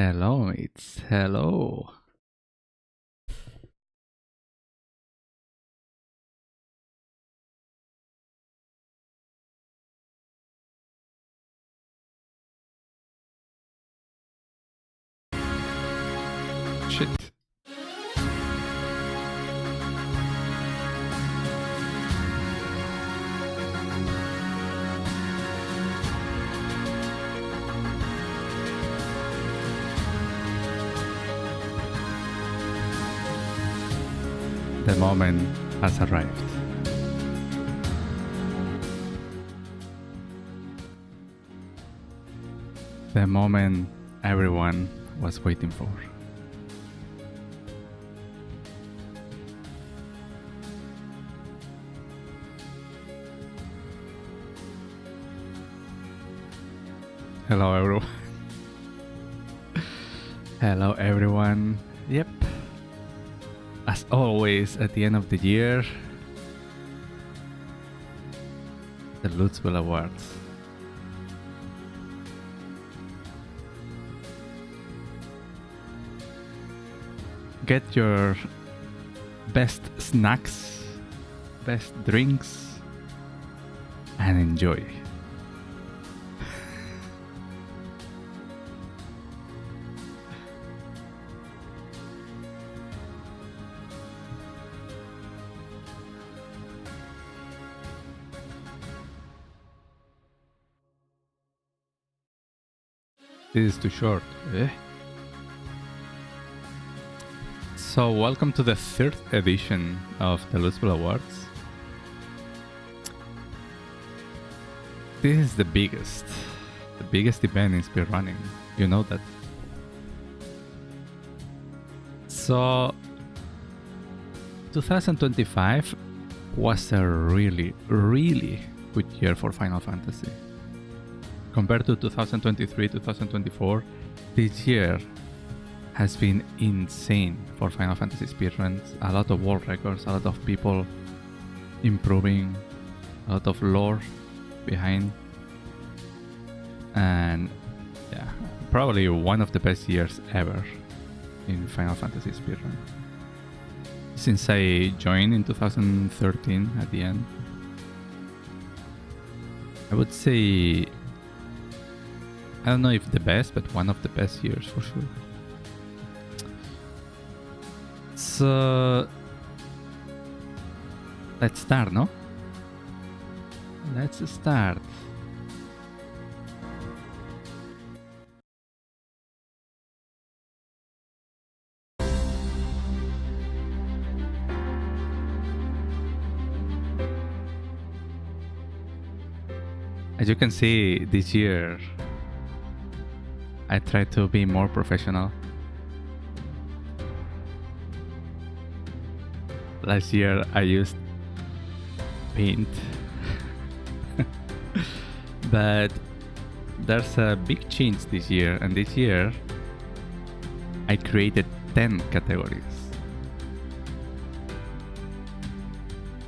Hello, mates. Hello. Shit. The moment has arrived. The moment everyone was waiting for. Hello, everyone. Hello, everyone. Yep. As always, at the end of the year, the Luzbel Awards. Get your best snacks, best drinks, and enjoy. This is too short. So welcome to the 3rd edition of the Luzbel Awards. This is the biggest event in speedrunning. You know that. So 2025 was a really good year for Final Fantasy. Compared to 2023, 2024, this year has been insane for Final Fantasy speedruns. A lot of world records, a lot of people improving, a lot of lore behind. And yeah, probably one of the best years ever in Final Fantasy speedrun. Since I joined in 2013 at the end, I would say, I don't know if the best, but one of the best years for sure. So let's start, no? Let's start. As you can see, this year I tried to be more professional. Last year I used paint. But there's a big change this year, and this year I created 10 categories.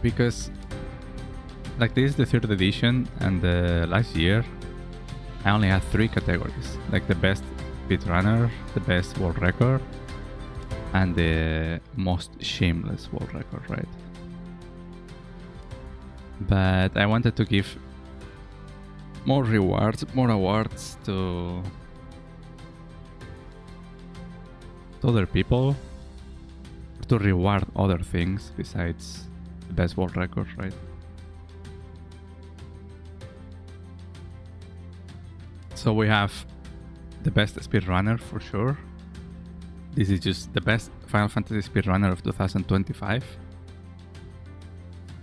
Because like this is the 3rd edition, and last year I only had 3 categories, like the best speedrunner, the best world record, and the most shameless world record, right? But I wanted to give more rewards, more awards to other people, to reward other things besides the best world record, right? So we have the best speedrunner for sure. This is just the best Final Fantasy speedrunner of 2025.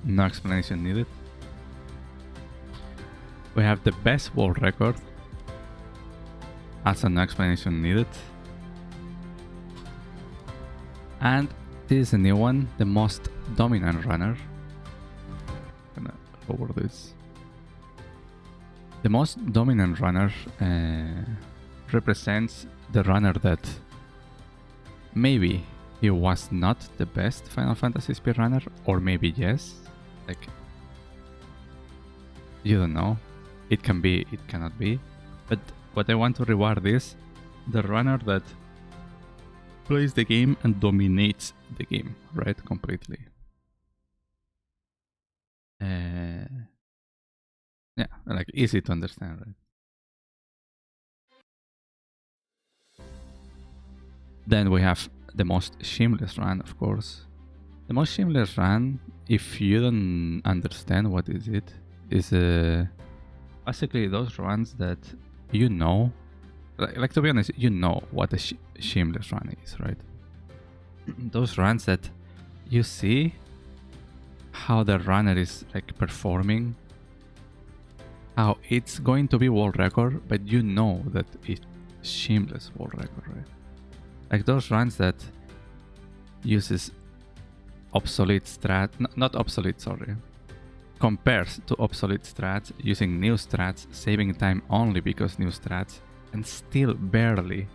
No explanation needed. We have the best world record. Also no explanation needed. And this is a new one, the most dominant runner. I'm gonna lower this. The most dominant runner represents the runner that maybe he was not the best Final Fantasy speedrunner, or maybe yes. Like, you don't know. It can be, it cannot be. But what I want to reward is the runner that plays the game and dominates the game, right? Completely. Yeah, like easy to understand, right? Then we have the most shameless run, of course. The most shameless run, if you don't understand what is it, is basically those runs that you know, like to be honest, you know what a shameless run is, right? Those runs that you see how the runner is like performing, how it's going to be world record, but you know that it's shameless world record, right? Like those runs that uses obsolete strat, not obsolete, sorry, compares to obsolete strats, using new strats, saving time only because new strats, and still barely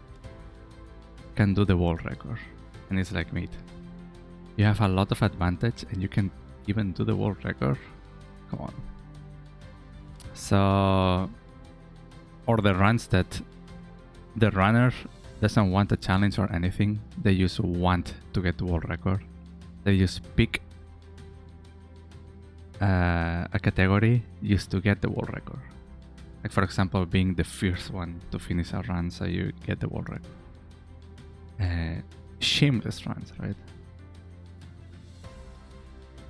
can do the world record. And it's like, mate, you have a lot of advantage and you can even do the world record? Come on. So, or the runs that the runner doesn't want a challenge or anything, they just want to get the world record. They just pick a category just to get the world record. Like for example, being the first one to finish a run so you get the world record. Shameless runs, right?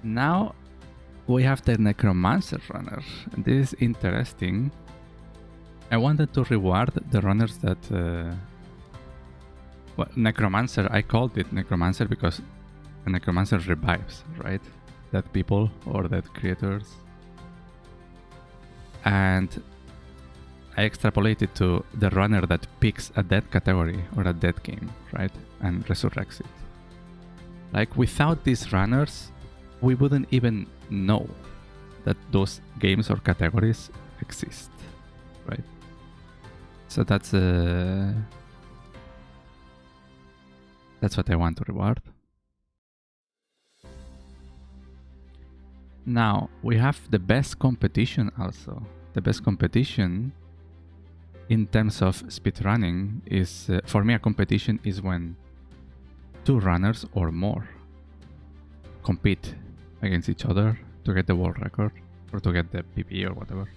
Now we have the Necromancer runner. This is interesting. I wanted to reward the runners that... well, Necromancer, I called it Necromancer because a Necromancer revives, right? Dead people or dead creatures. And I extrapolated to the runner that picks a dead category or a dead game, right? And resurrects it. Like without these runners, we wouldn't even know that those games or categories exist, right? So that's what I want to reward. Now we have the best competition also. The best competition in terms of speedrunning is, for me, a competition is when 2 runners or more compete against each other to get the world record or to get the PP or whatever.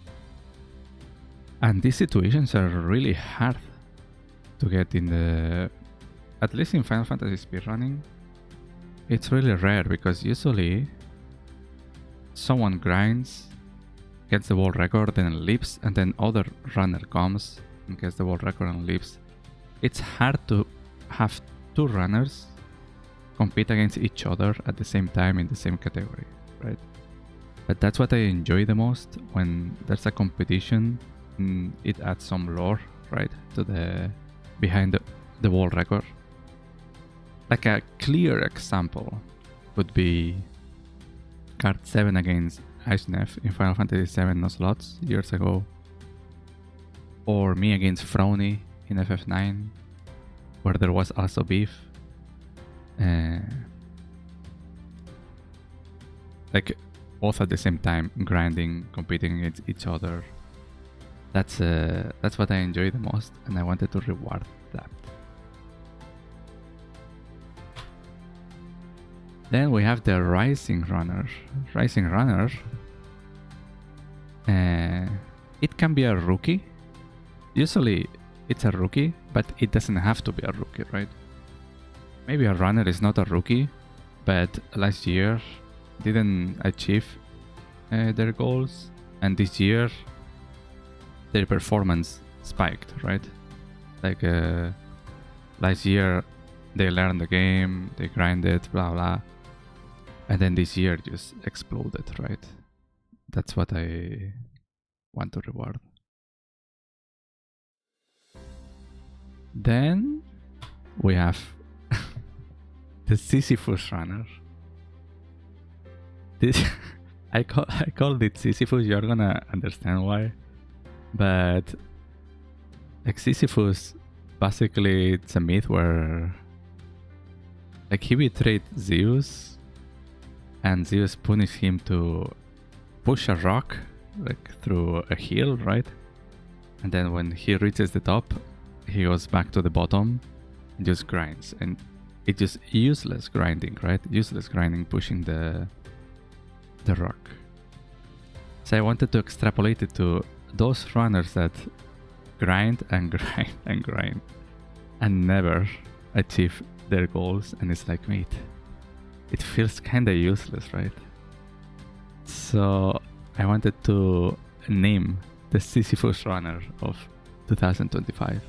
And these situations are really hard to get in the... At least in Final Fantasy speedrunning, it's really rare because usually someone grinds, gets the world record, then leaves, and then other runner comes and gets the world record and leaves. It's hard to have 2 runners compete against each other at the same time in the same category, right? But that's what I enjoy the most when there's a competition. It adds some lore, right, to the behind the world record. Like a clear example would be Card 7 against Ichnef in Final Fantasy VII No Slots years ago. Or me against Frowny in FF9, where there was also beef. Like both at the same time, grinding, competing against each other. That's what I enjoy the most, and I wanted to reward that. Then we have the Rising Runner. Rising Runner. It can be a rookie. Usually it's a rookie, but it doesn't have to be a rookie, right? Maybe a runner is not a rookie, but last year didn't achieve their goals, and this year their performance spiked, right? Like last year they learned the game, they grinded, blah blah, and then this year just exploded, right? That's what I want to reward. Then we have the Sisyphus runner. This I called it Sisyphus. You're gonna understand why. But like Sisyphus, basically it's a myth where like he betrayed Zeus, and Zeus punished him to push a rock like through a hill, right? And then when he reaches the top, he goes back to the bottom and just grinds, and it's just useless grinding, right? Useless grinding, pushing the rock. So I wanted to extrapolate it to those runners that grind and grind and grind and never achieve their goals, and it's like, mate, it feels kinda useless, right? So I wanted to name the Sisyphus runner of 2025.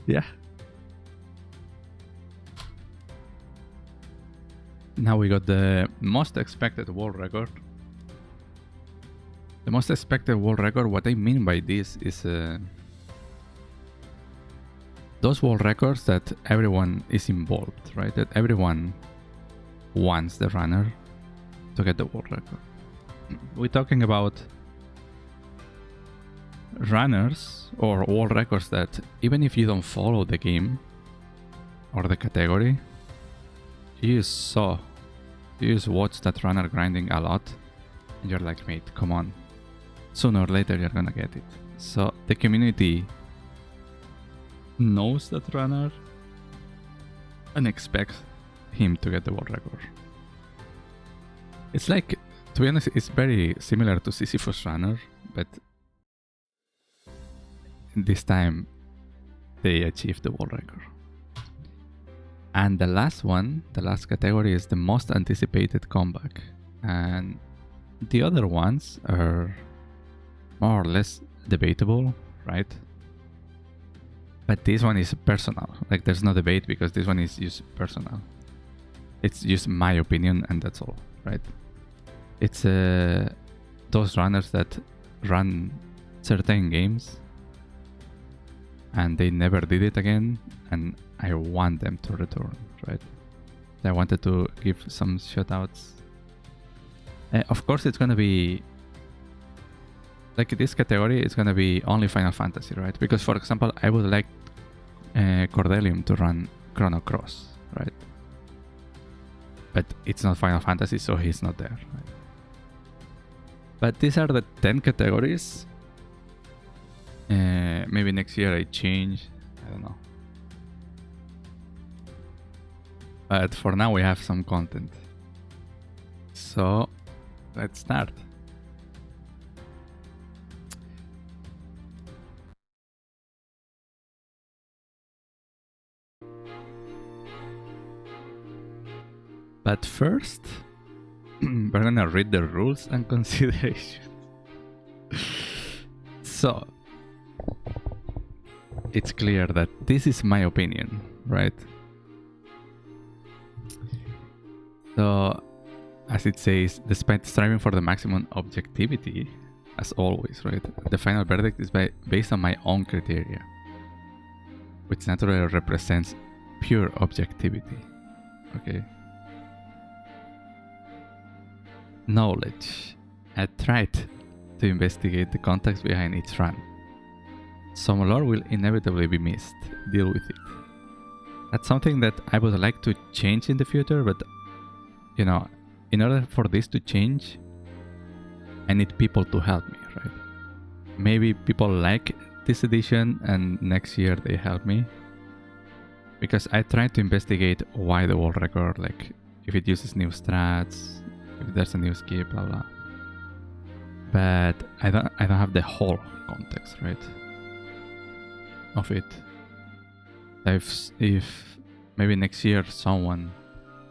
Yeah. Now we got the most expected world record. The most expected world record, what I mean by this is those world records that everyone is involved, right? That everyone wants the runner to get the world record. We're talking about runners or world records that even if you don't follow the game or the category, you just watch that runner grinding a lot and you're like, mate, come on, sooner or later you're gonna get it. So the community knows that runner and expects him to get the world record. It's like, to be honest, it's very similar to Sisyphus runner, but this time they achieved the world record. And the last one, the last category, is the most anticipated comeback. And the other ones are more or less debatable, right? But this one is personal. Like, there's no debate because this one is just personal. It's just my opinion and that's all, right? It's those runners that run certain games and they never did it again, and I want them to return, right? I wanted to give some shoutouts. Of course, it's gonna be like this category is gonna be only Final Fantasy, right? Because, for example, I would like Cordelium to run Chrono Cross, right? But it's not Final Fantasy, so he's not there, right? But these are the 10 categories. Maybe next year I change, I don't know. But for now we have some content. So let's start. But first, we're gonna read the rules and considerations. So, it's clear that this is my opinion, right? So, as it says, despite striving for the maximum objectivity, as always, right? The final verdict is based on my own criteria, which naturally represents pure objectivity, okay? Knowledge. I tried to investigate the context behind each run. Some lore will inevitably be missed. Deal with it. That's something that I would like to change in the future, but you know, in order for this to change, I need people to help me, right? Maybe people like this edition and next year they help me. Because I tried to investigate why the world record, like if it uses new strats, if there's a new skip, blah blah. But I don't have the whole context, right? Of it. If maybe next year someone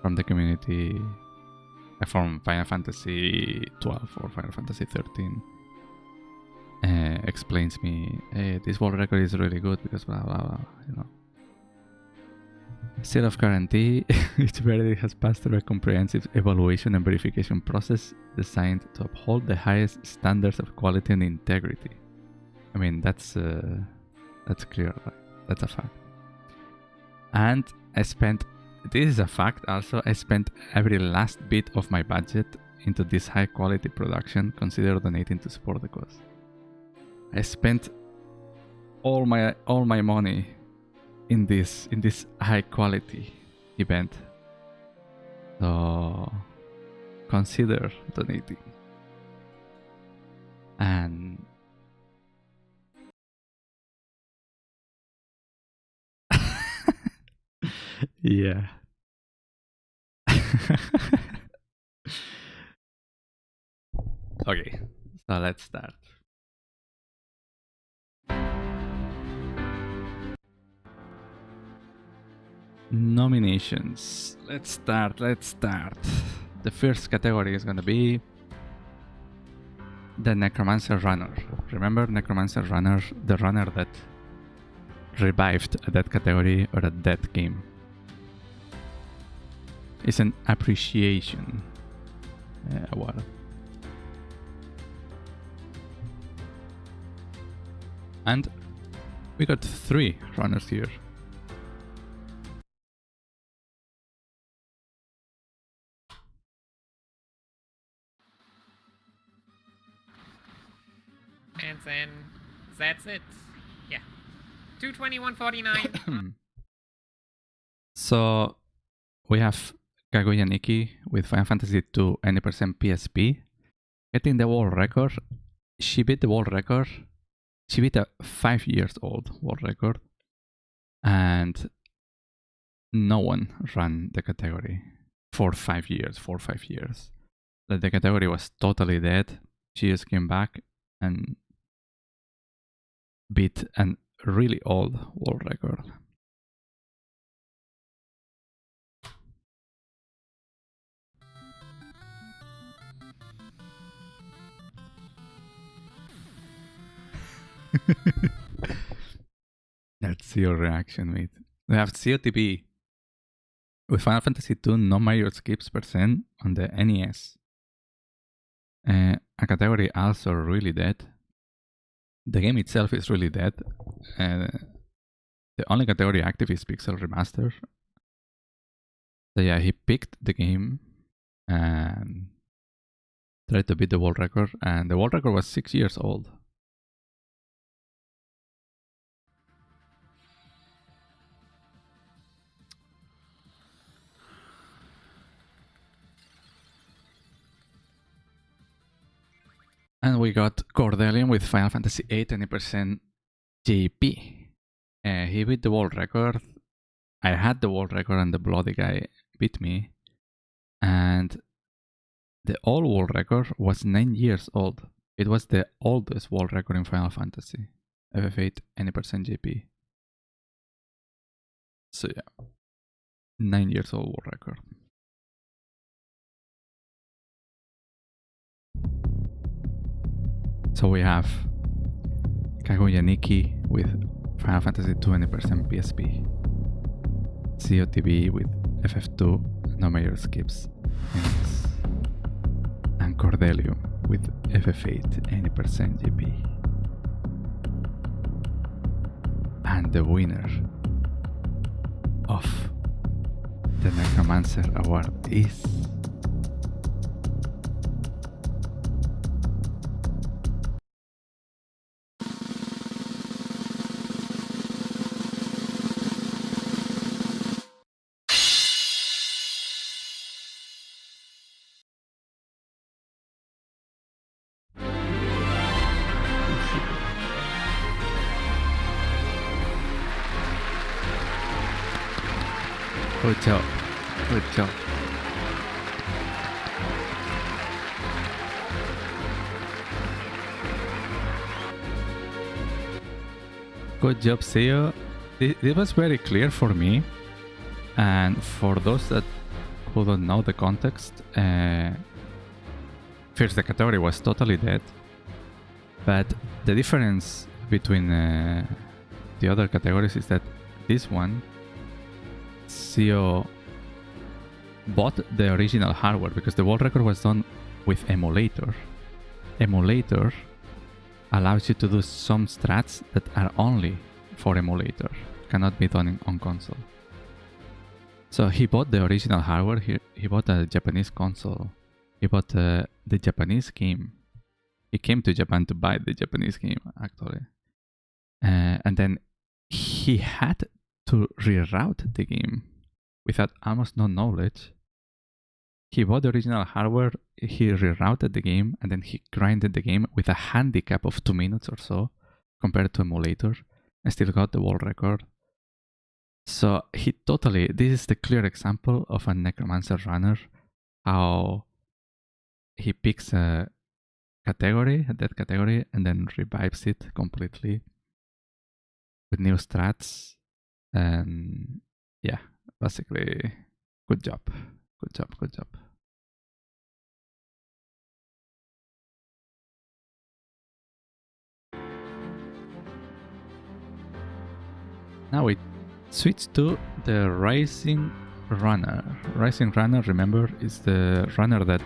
from the community, from Final Fantasy 12 or Final Fantasy 13, explains me, hey, this world record is really good because blah blah blah, you know. Still of guarantee, each verdict has passed through a comprehensive evaluation and verification process designed to uphold the highest standards of quality and integrity. I mean, that's clear, right? That's a fact. And this is a fact also, I spent every last bit of my budget into this high quality production, consider donating to support the cause. I spent all my money in this high quality event. So consider donating. Okay, so let's start. Nominations. Let's start. The first category is gonna be the Necromancer Runner. Remember Necromancer Runner? The runner that revived a dead category or a dead game. It's an appreciation award. And we got 3 runners here. And then that's it. Yeah. 221.49. So we have Kaguya Nikki with Final Fantasy II any percent PSP getting the world record. She beat the world record. She beat a 5 years old world record. And no one ran the category for 5 years, 4 or 5 years. The category was totally dead. She just came back and beat a really old world record. Let's see your reaction, mate. We have COTB with Final Fantasy II no major skips percent on the NES. A category also really dead. The game itself is really dead. The only category active is Pixel Remaster. So yeah, he picked the game and tried to beat the world record, and the world record was 6 years old. And we got Cordelium with Final Fantasy VIII 20% JP. He beat the world record. I had the world record and the bloody guy beat me. And the old world record was 9 years old. It was the oldest world record in Final Fantasy. FF8 20% JP. So yeah, 9 years old world record. So we have Kaguya Nikki with Final Fantasy 20% PSP. COTB with FF2, no major skips. And Cordelium with FF8, 80% GP. And the winner of the Necromancer Award is... Good job. Good job. Good job, Seo. It was very clear for me. And for those who don't know the context, first the category was totally dead. But the difference between the other categories is that this one, CEO bought the original hardware because the world record was done with emulator. Emulator allows you to do some strats that are only for emulator, cannot be done on console. So he bought the original hardware, he bought a Japanese console, he bought the Japanese game. He came to Japan to buy the Japanese game, actually. And then he had to reroute the game without almost no knowledge. He bought the original hardware, he rerouted the game, and then he grinded the game with a handicap of 2 minutes or so compared to emulator, and still got the world record. So he totally, this is the clear example of a Necromancer runner, how he picks a category, that category, and then revives it completely with new strats. And yeah, basically, good job. Good job, good job. Now we switch to the Rising Runner. Rising Runner, remember, is the runner that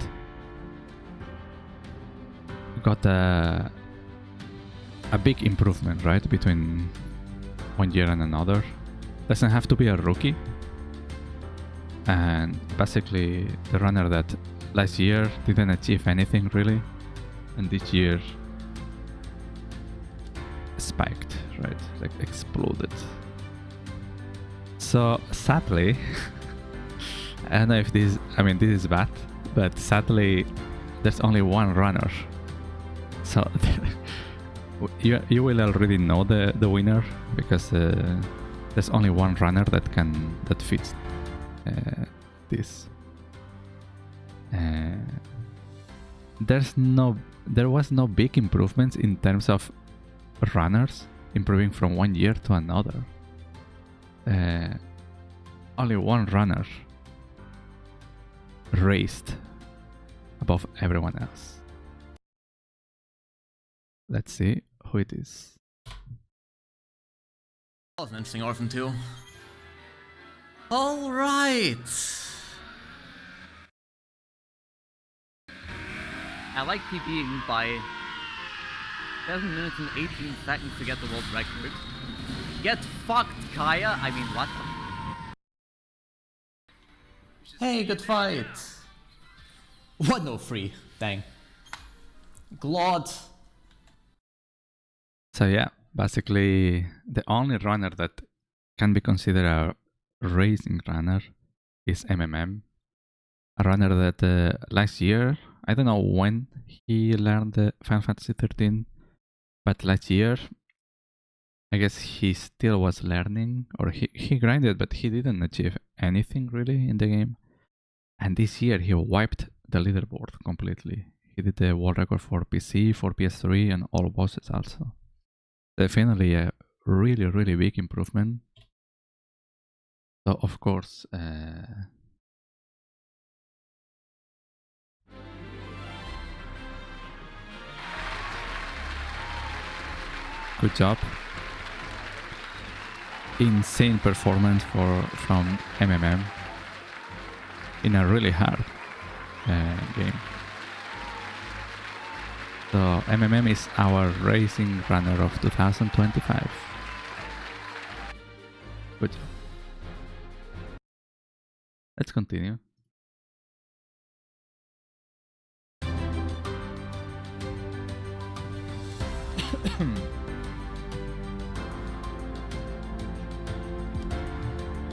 got a big improvement, right, between one year and another. Doesn't have to be a rookie. And basically the runner that last year didn't achieve anything really, and this year spiked, right, like exploded. So sadly, I don't know if this is bad, but sadly there's only one runner. So you will already know the winner, because there's only one runner that fits this. There was no big improvements in terms of runners improving from one year to another. Only one runner raised above everyone else. Let's see who it is. That was an interesting orphan too. All right. I like PBing by 7 minutes and 18 seconds to get the world record. Get fucked, Kaya. I mean, what? Hey, good fight. What no free? Dang. Glod. So yeah, basically the only runner that can be considered a racing runner is MMM. A runner that last year, I don't know when he learned the Final Fantasy 13, but last year, I guess he still was learning, or he grinded, but he didn't achieve anything really in the game. And this year he wiped the leaderboard completely. He did the world record for PC, for PS3, and all bosses also. Definitely a really, really big improvement. So of course, good job. Insane performance from MMM in a really hard game. So MMM is our racing runner of 2025. Good job. Let's continue.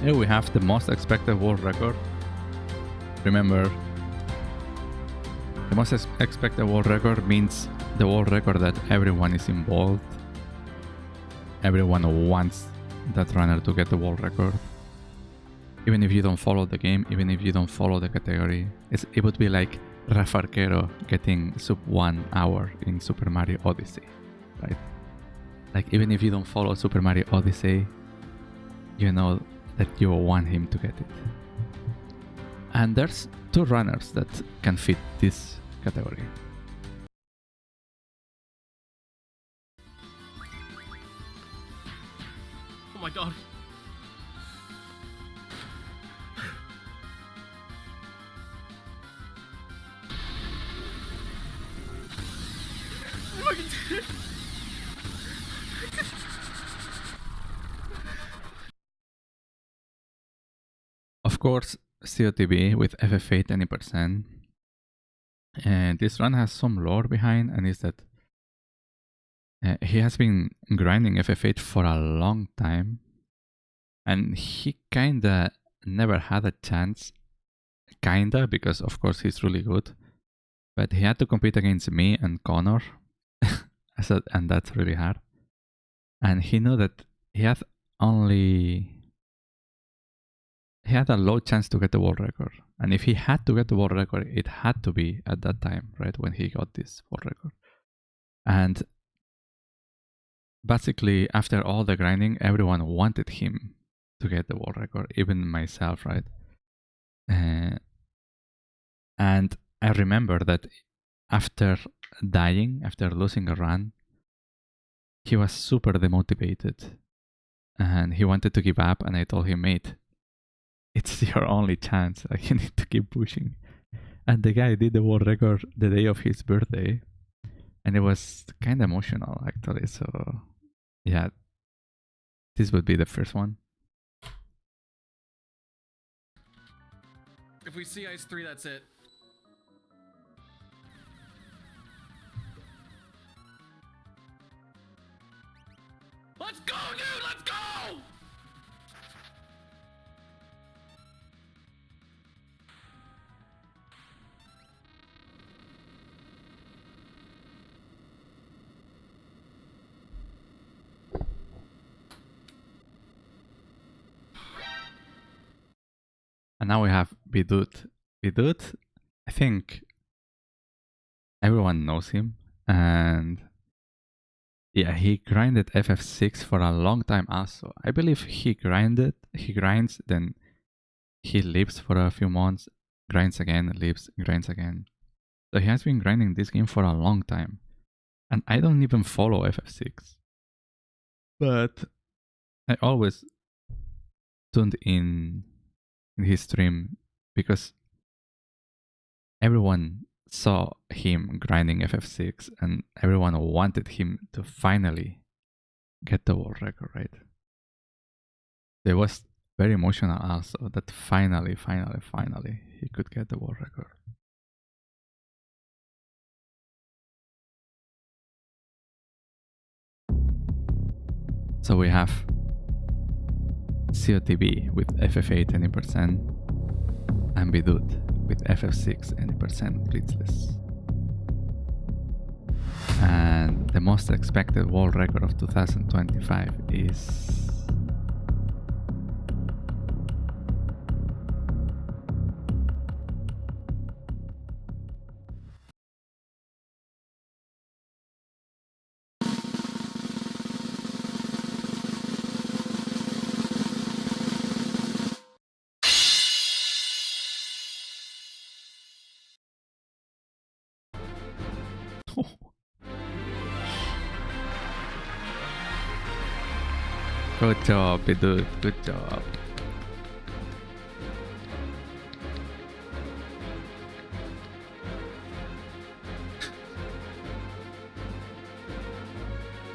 Here we have the most expected world record. Remember, the most expected world record means the world record that everyone is involved. Everyone wants that runner to get the world record. Even if you don't follow the game, even if you don't follow the category, it would be like Rafa Arquero getting sub 1 hour in Super Mario Odyssey, right? Like, even if you don't follow Super Mario Odyssey, you know that you want him to get it. And there's two runners that can fit this category. Oh my god. Of course, COTB with FF8 20%. And this run has some lore behind, and is that he has been grinding FF8 for a long time, and he kinda never had a chance, kinda, because of course he's really good, but he had to compete against me and Connor, and that's really hard. And he knew that he had a low chance to get the world record. And if he had to get the world record, it had to be at that time, right, when he got this world record. And basically, after all the grinding, everyone wanted him to get the world record, even myself, right? And I remember that after dying, after losing a run, he was super demotivated and he wanted to give up. And I told him, mate, it's your only chance. Like, you need to keep pushing. And the guy did the world record the day of his birthday. And it was kind of emotional, actually. So, yeah, this would be the first one. If we see ice 3, that's it. Let's go, dude! Let's go! And now we have Bidut. Bidut, I think everyone knows him. And yeah, he grinded FF6 for a long time also. I believe he grinds, then he lives for a few months, grinds again, lives, grinds again. So he has been grinding this game for a long time. And I don't even follow FF6. But I always tuned in his stream because everyone saw him grinding FF6 and everyone wanted him to finally get the world record, right? It was very emotional also that finally he could get the world record. So we have COTB with FF8 20% and Bidut with FF6 20% blitzless. And the most expected world record of 2025 is Good job, Bidut. Good job.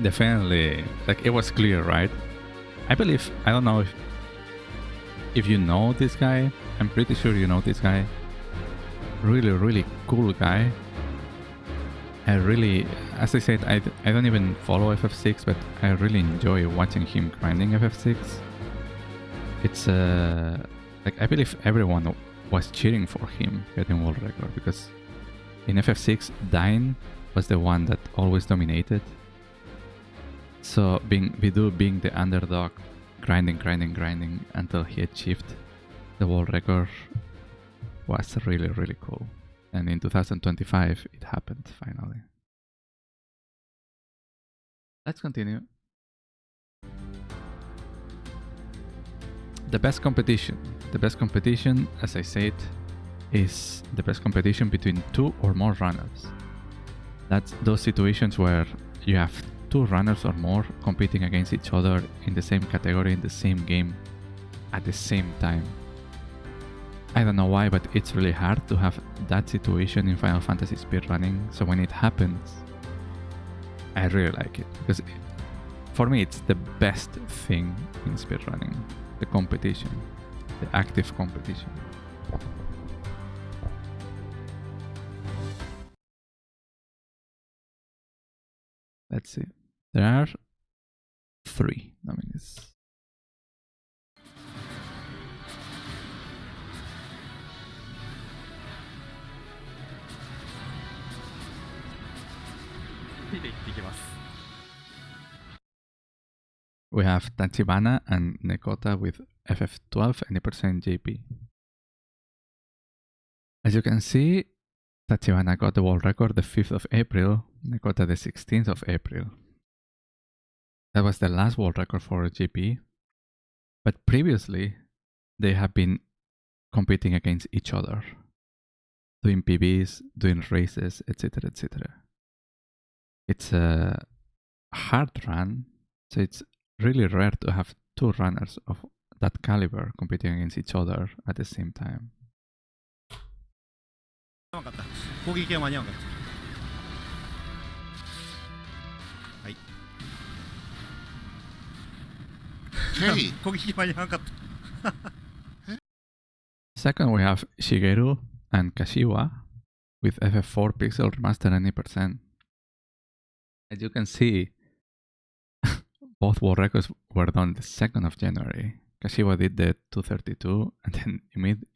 Definitely, like, it was clear, right? I believe, I don't know if you know this guy. I'm pretty sure you know this guy. Really cool guy. I really, as I said, I don't even follow FF6, but I really enjoy watching him grinding FF6. It's like, I believe everyone was cheering for him getting world record because in FF6, Dine was the one that always dominated. So Vidu being the underdog, grinding until he achieved the world record was really cool. And in 2025, it happened finally. Let's continue. The best competition. The best competition, as I said, is the best competition between 2 or more runners. That's those situations where you have 2 runners or more competing against each other in the same category, in the same game, at the same time. I don't know why, but it's really hard to have that situation in Final Fantasy speedrunning. So when it happens, I really like it. Because for me, it's the best thing in speedrunning. The competition. The active competition. Let's see. There are 3 nominees. We have Tachibana and Nekota with FF12 and 80% JP. As you can see, Tachibana got the world record the 5th of April, Nekota the 16th of April. That was the last world record for GP. But previously, they have been competing against each other, doing PBs, doing races, etc., etc. It's a hard run, so it's really rare to have two runners of that caliber competing against each other at the same time. 間に合わなかった攻撃が間に合わなかったはい Hey, 攻撃が間に合わなかった Second, we have Shigeru and Kashiwa with FF4 Pixel Remaster 90%. As you can see, both world records were done the 2nd of January. Kashiwa did the 232, and then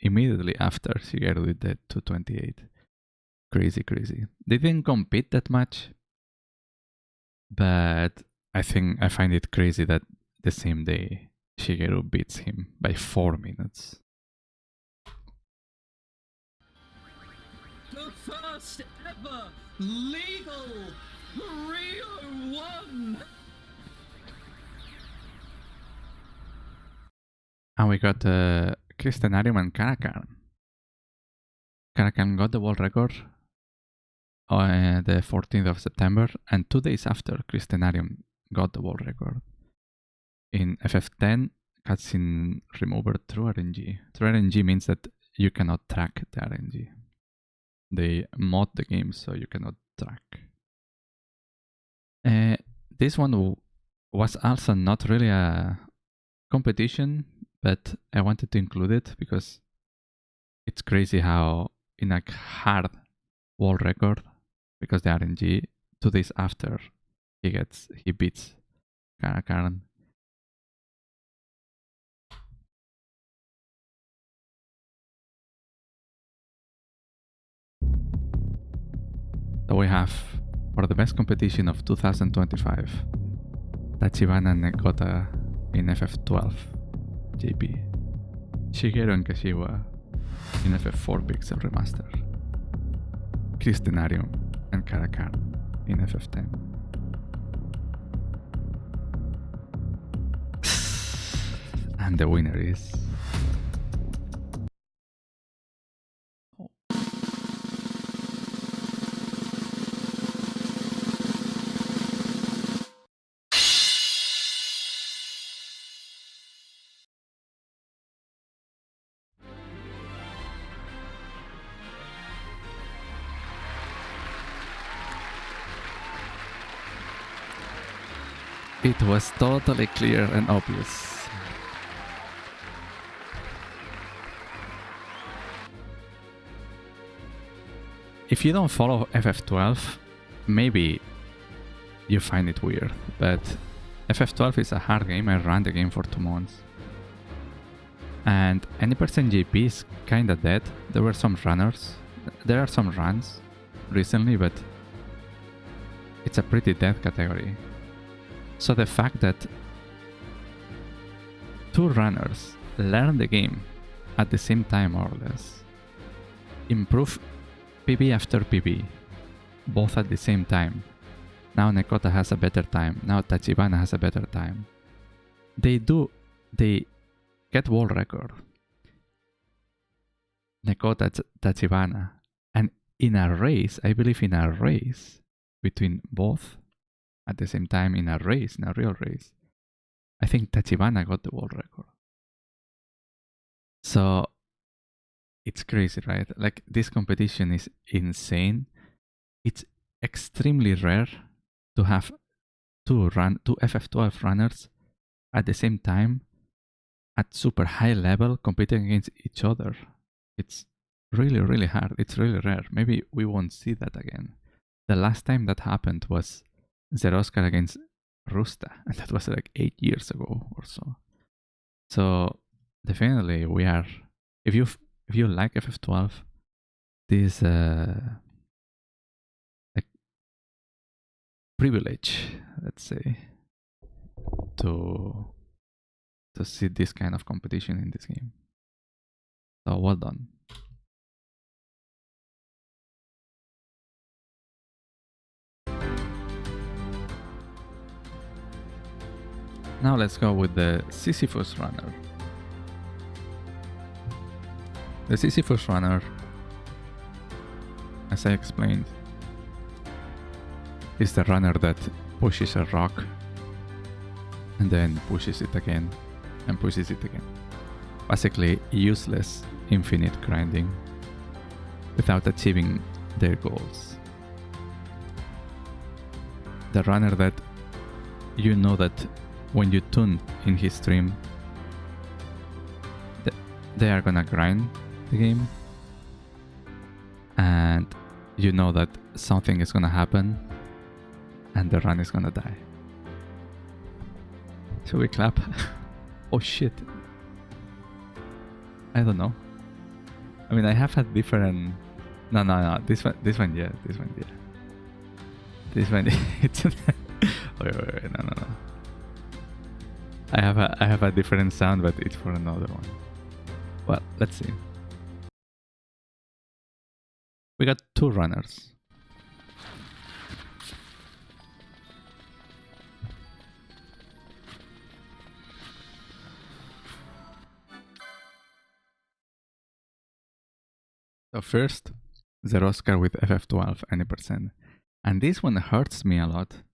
immediately after, Shigeru did the 228. Crazy, crazy. They didn't compete that much, but I find it crazy that the same day Shigeru beats him by 4 minutes. the first ever legal 301. And we got Cristanarium and Caracan. Caracan got the world record on the 14th of September, and 2 days after, Cristanarium got the world record. In FF10, cutscene remover through RNG. Through RNG means that you cannot track the RNG. They mod the game so you cannot track. This one was also not really a competition, but I wanted to include it because it's crazy how in a hard world record, because the RNG, 2 days after he beats Caracan. So we have, for the best competition of 2025, Tachibana and Nekota in FF12 JP, Shigeru and Kashiwa in FF4 Pixel Remaster, Cristanarium and Caracan in FF10. And the winner is... It was totally clear and obvious. If you don't follow FF12, maybe you find it weird, but FF12 is a hard game. I ran the game for 2 months. And any percent GP is kinda dead. There were some runners. There are some runs recently, but it's a pretty dead category. So the fact that 2 runners learn the game at the same time, more or less, improve PB after PB, both at the same time. Now Nekota has a better time. Now Tachibana has a better time. They get world record. Nekota, Tachibana. And in a race, I believe in a race between both, at the same time, in a race, in a real race, I think Tachibana got the world record. So it's crazy, right? Like, this competition is insane. It's extremely rare to have two FF12 runners at the same time at super high level competing against each other. It's really, really hard. It's really rare. Maybe we won't see that again. The last time that happened was Zeroskar against Rusta, and that was like 8 years ago or so. So definitely we are, if you like FF12, this like privilege, let's say, to see this kind of competition in this game. So well done. Now let's go with the Sisyphus runner. The Sisyphus runner, as I explained, is the runner that pushes a rock and then pushes it again and pushes it again. Basically useless infinite grinding without achieving their goals. The runner that you know that when you tune in his stream, they are gonna grind the game, and you know that something is gonna happen and the run is gonna die. Should we clap? Oh shit. I don't know. I mean, I have had different... No. This one, yeah. This one, it's... wait, no. I have a different sound, but it's for another one. Well, let's see. We got 2 runners. So first, Zeroskar with FF12 any percent. And this one hurts me a lot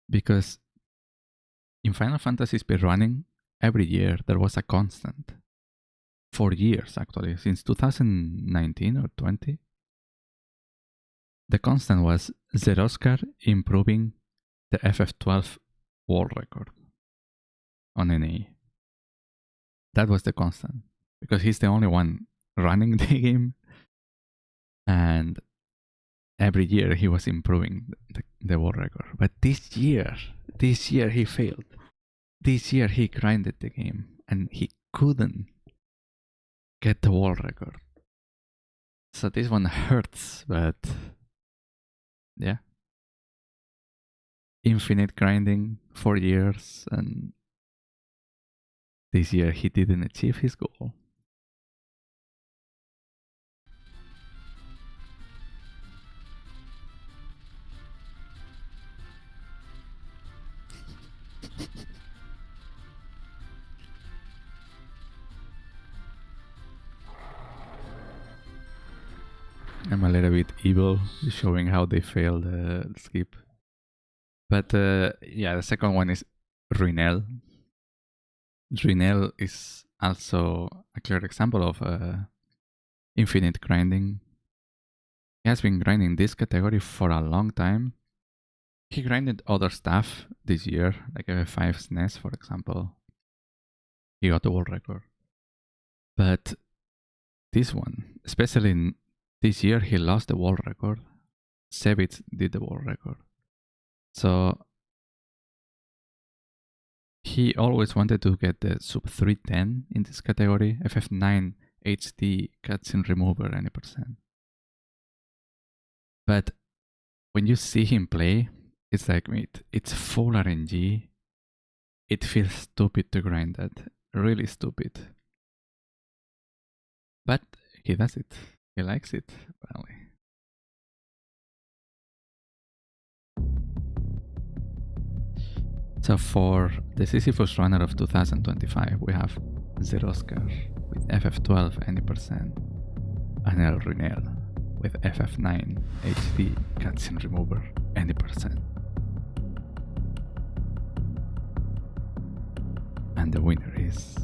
because in Final Fantasy speedrunning, every year there was a constant. For years actually, since 2019 or 20. The constant was Zeroskar improving the FF12 world record on NA. That was the constant, because he's the only one running the game, and every year he was improving the world record. But this year he failed. This year he grinded the game and he couldn't get the world record. So this one hurts, but yeah. Infinite grinding for years, and this year he didn't achieve his goal. I'm a little bit evil, showing how they failed the skip. But yeah, the second one is Ruinel. Ruinel is also a clear example of infinite grinding. He has been grinding this category for a long time. He grinded other stuff this year, like F5 SNES, for example. He got the world record. But this one, especially in this year, he lost the world record. Sebit did the world record. So he always wanted to get the sub 310 in this category. FF9 HD cutscene remover any percent. But when you see him play, it's like, wait, it's full RNG. It feels stupid to grind that. Really stupid. But he does it. He likes it, apparently. So for the Sisyphus runner of 2025, we have Zeroskar with FF12 any percent, and El Ruinel with FF9 HD cutscene remover any percent. And the winner is...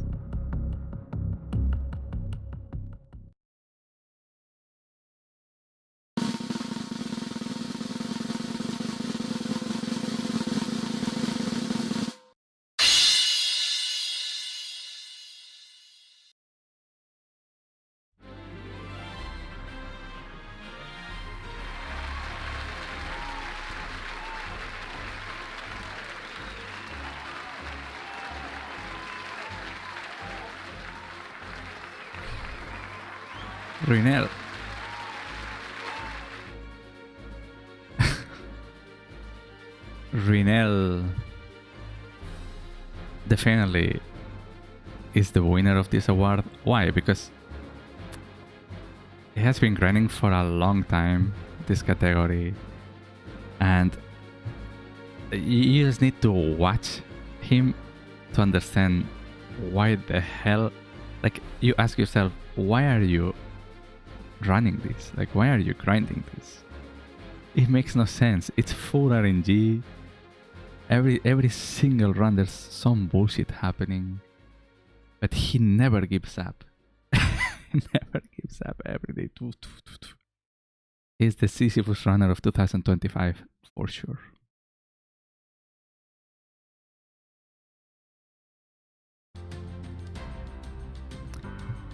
Ruinel. Ruinel definitely is the winner of this award. Why? Because he has been grinding for a long time, this category, and you just need to watch him to understand why the hell, like, you ask yourself, why are you running this? Like, why are you grinding this? It makes no sense. It's full RNG. Every single run there's some bullshit happening, but he never gives up. He never gives up every day. He's the Sisyphus runner of 2025 for sure.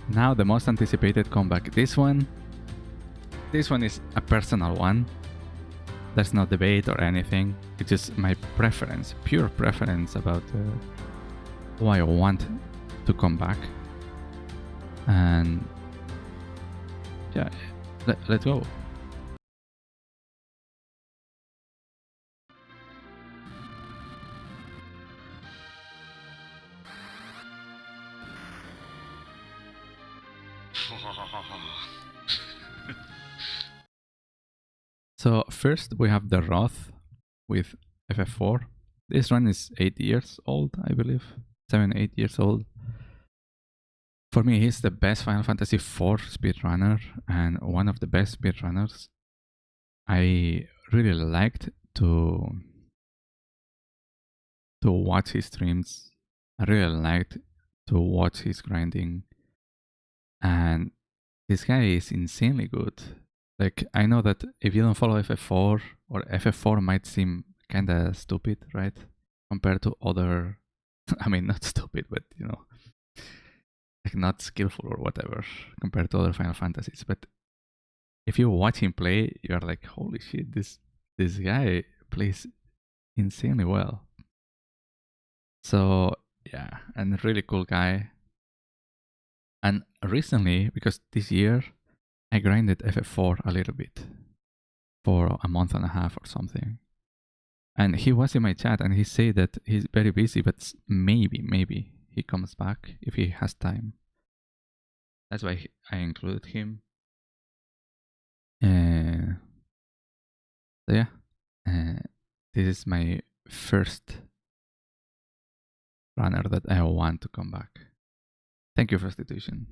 Now the most anticipated comeback. This one is a personal one. There's no debate or anything. It's just my preference, pure preference about why I want to come back. And yeah, let's go. So first we have the Wrath with FF4. This run is 8 years old, I believe. 7-8 years old. For me, he's the best Final Fantasy IV speedrunner and one of the best speedrunners. I really liked to watch his streams. I really liked to watch his grinding. And this guy is insanely good. Like, I know that if you don't follow FF4, or FF4 might seem kinda stupid, right? Compared to other, I mean, not stupid, but you know, like not skillful or whatever, compared to other Final Fantasies. But if you watch him play, you're like, holy shit, this guy plays insanely well. So yeah, and a really cool guy. And recently, because this year, I grinded FF4 a little bit for a month and a half or something. And he was in my chat and he said that he's very busy, but maybe he comes back if he has time. That's why I included him. So yeah, this is my first runner that I want to come back. Thank you, Prostitution.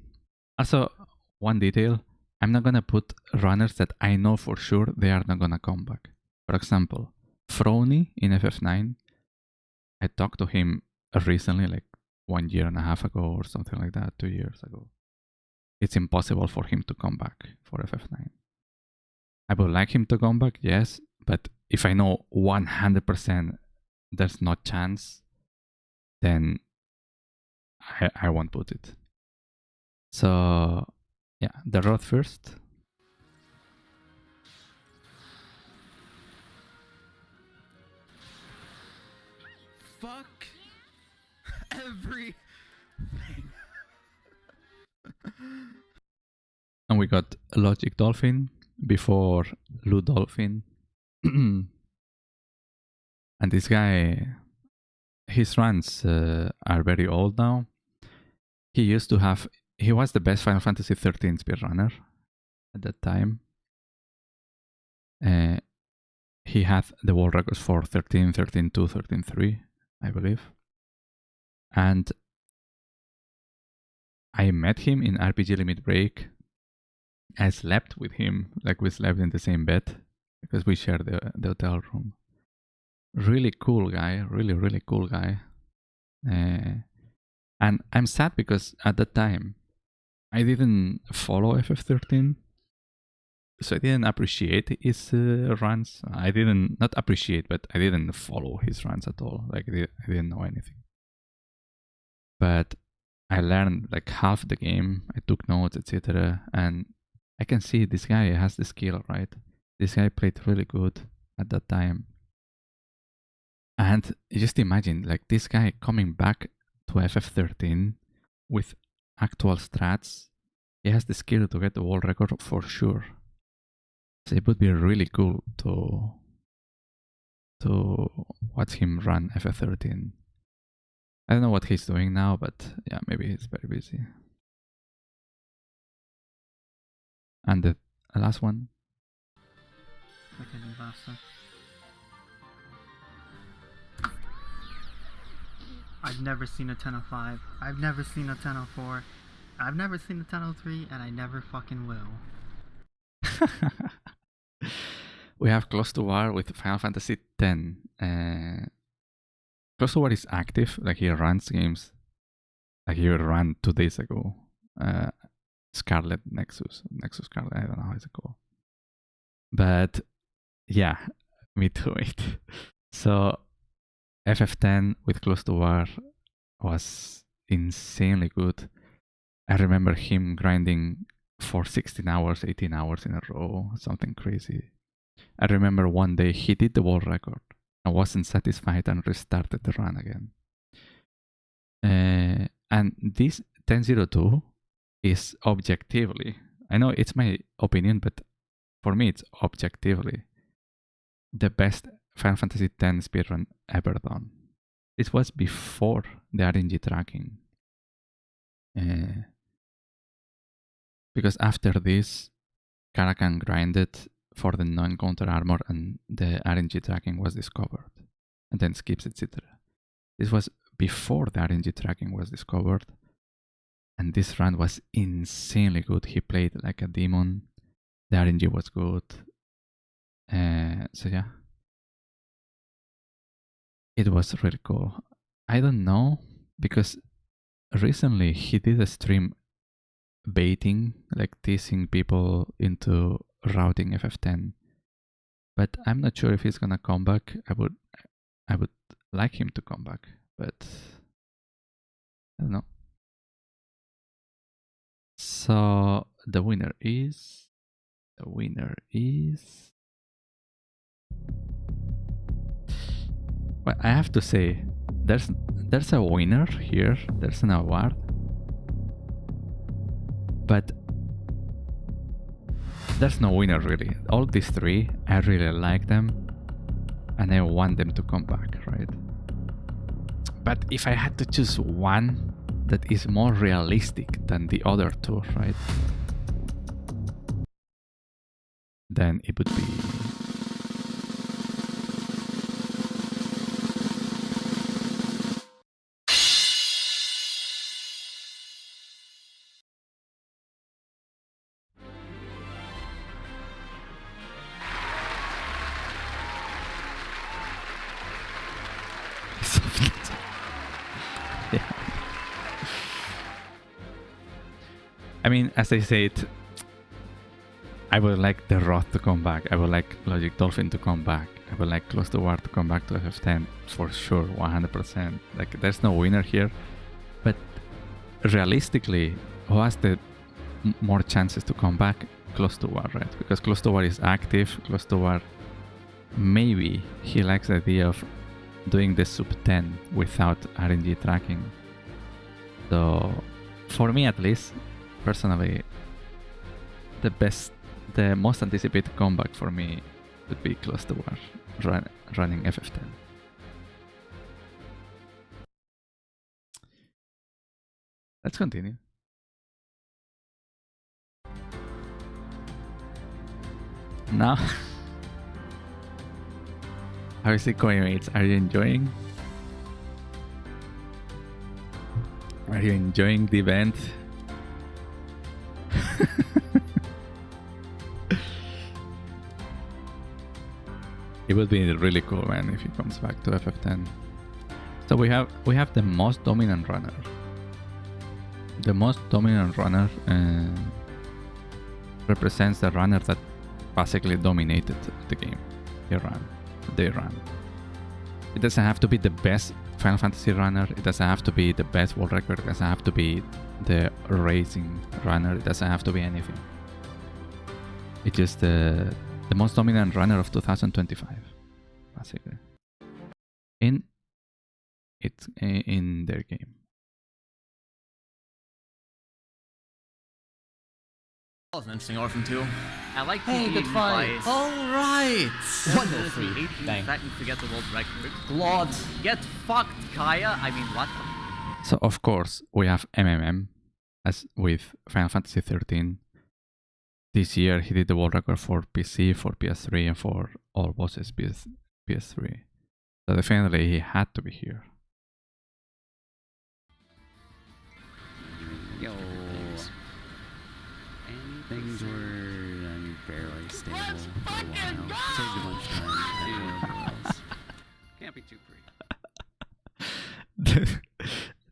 Also, one detail, I'm not gonna put runners that I know for sure they are not gonna come back. For example, Frony in FF9, I talked to him recently, like 1.5 years ago or something like that, 2 years ago. It's impossible for him to come back for FF9. I would like him to come back, yes, but if I know 100% there's no chance, then I won't put it. So yeah, the road first. Fuck everything. And we got Logic Dolphin before Lou Dolphin. And this guy, his runs are very old now. He was the best Final Fantasy 13 speedrunner at that time. He had the world records for 13, 13.2, 13.3, I believe. And I met him in RPG Limit Break. I slept with him, like we slept in the same bed because we shared the hotel room. Really cool guy, really cool guy. And I'm sad because at that time I didn't follow FF13, so I didn't appreciate his runs. I didn't, not appreciate, but I didn't follow his runs at all. Like I didn't know anything. But I learned like half the game. I took notes, etc. And I can see this guy has the skill, right? This guy played really good at that time. And just imagine, like this guy coming back to FF13 with actual strats. He has the skill to get the world record for sure. So it would be really cool to watch him run FF13. I don't know what he's doing now, but yeah, maybe he's very busy. And the last one. I've never seen a 10:05. I've never seen a 10:04. I've never seen a 10:03, and I never fucking will. We have Close to War with Final Fantasy X. Close to War is active, like he runs games. Like he ran 2 days ago. Scarlet Nexus Scarlet, I don't know how it's called. But yeah, me too. So FF10 with Close to War was insanely good. I remember him grinding for 16 hours, 18 hours in a row, something crazy. I remember one day he did the world record. I wasn't satisfied and restarted the run again. And this 1002 is objectively, I know it's my opinion, but for me it's objectively the best Final Fantasy X speedrun ever done. This was before the RNG tracking. Because after this, Karakan grinded for the non-counter armor and the RNG tracking was discovered. And then skips, etc. This was before the RNG tracking was discovered. And this run was insanely good. He played like a demon. The RNG was good. So yeah. It was really cool. I don't know, because recently he did a stream baiting, like teasing people into routing FF10. But I'm not sure if he's gonna come back. I would like him to come back, but I don't know. So the winner is well, I have to say there's a winner here, there's an award. But there's no winner really. All these 3, I really like them and I want them to come back, right? But if I had to choose one that is more realistic than the other 2, right? Then it would be yeah. I mean, as I said, I would like the Roth to come back. I would like Logic Dolphin to come back. I would like Close to War to come back to FF10 for sure, 100%. Like, there's no winner here. But realistically, who has the more chances to come back? Close to War, right? Because Close to War is active. Close to War, maybe he likes the idea of doing the sub 10 without RNG tracking. So, for me at least, personally, the most anticipated comeback for me would be Close to War, running FF10. Let's continue. Now, how is it going, mates? Are you enjoying? Are you enjoying the event? It would be really cool, man, if he comes back to FF10. So we have the most dominant runner. The most dominant runner represents the runner that basically dominated the game. They ran. It doesn't have to be the best Final Fantasy runner. It doesn't have to be the best world record. It doesn't have to be the racing runner. It doesn't have to be anything. It's just the most dominant runner of 2025, basically. In their game. That was an interesting Orphan 2. I like Hey, PBing good fight. by Alright! 7 1 minutes and 3. 18 Dang. seconds to get the world record. Glad. Get fucked, Kaya. I mean, what? So of course we have MMM as with Final Fantasy 13. This year he did the world record for PC, for PS3, and for all bosses PS3. So definitely he had to be here. Yo. Things were fairly stable for a while. Saved a bunch of time. Everywhere else. Can't be too pretty.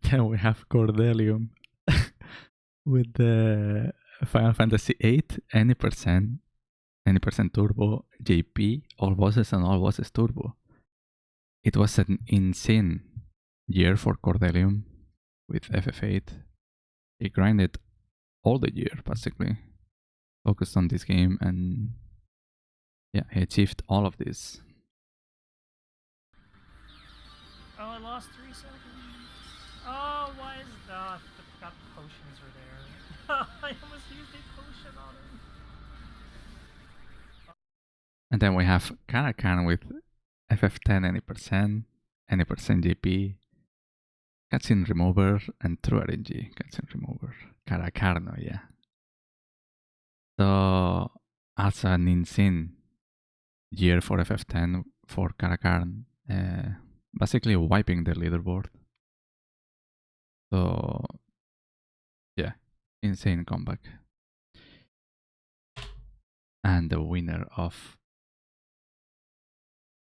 Then we have Cordelium with the Final Fantasy VIII, any percent turbo, JP, all bosses and all bosses turbo. It was an insane year for Cordelium with FF8. He grinded all the year basically, focused on this game, and yeah, he achieved all of this. Oh, I lost 3 seconds. Oh, why is that? I forgot the potions were there. I almost used a potion on him. And then we have Karakan with FF10 any percent JP, cutscene remover, and true RNG cutscene remover. Karakarno, yeah. So, also an insane year for FF10 for Karakarn, basically wiping the leaderboard. So, yeah, insane comeback. And the winner of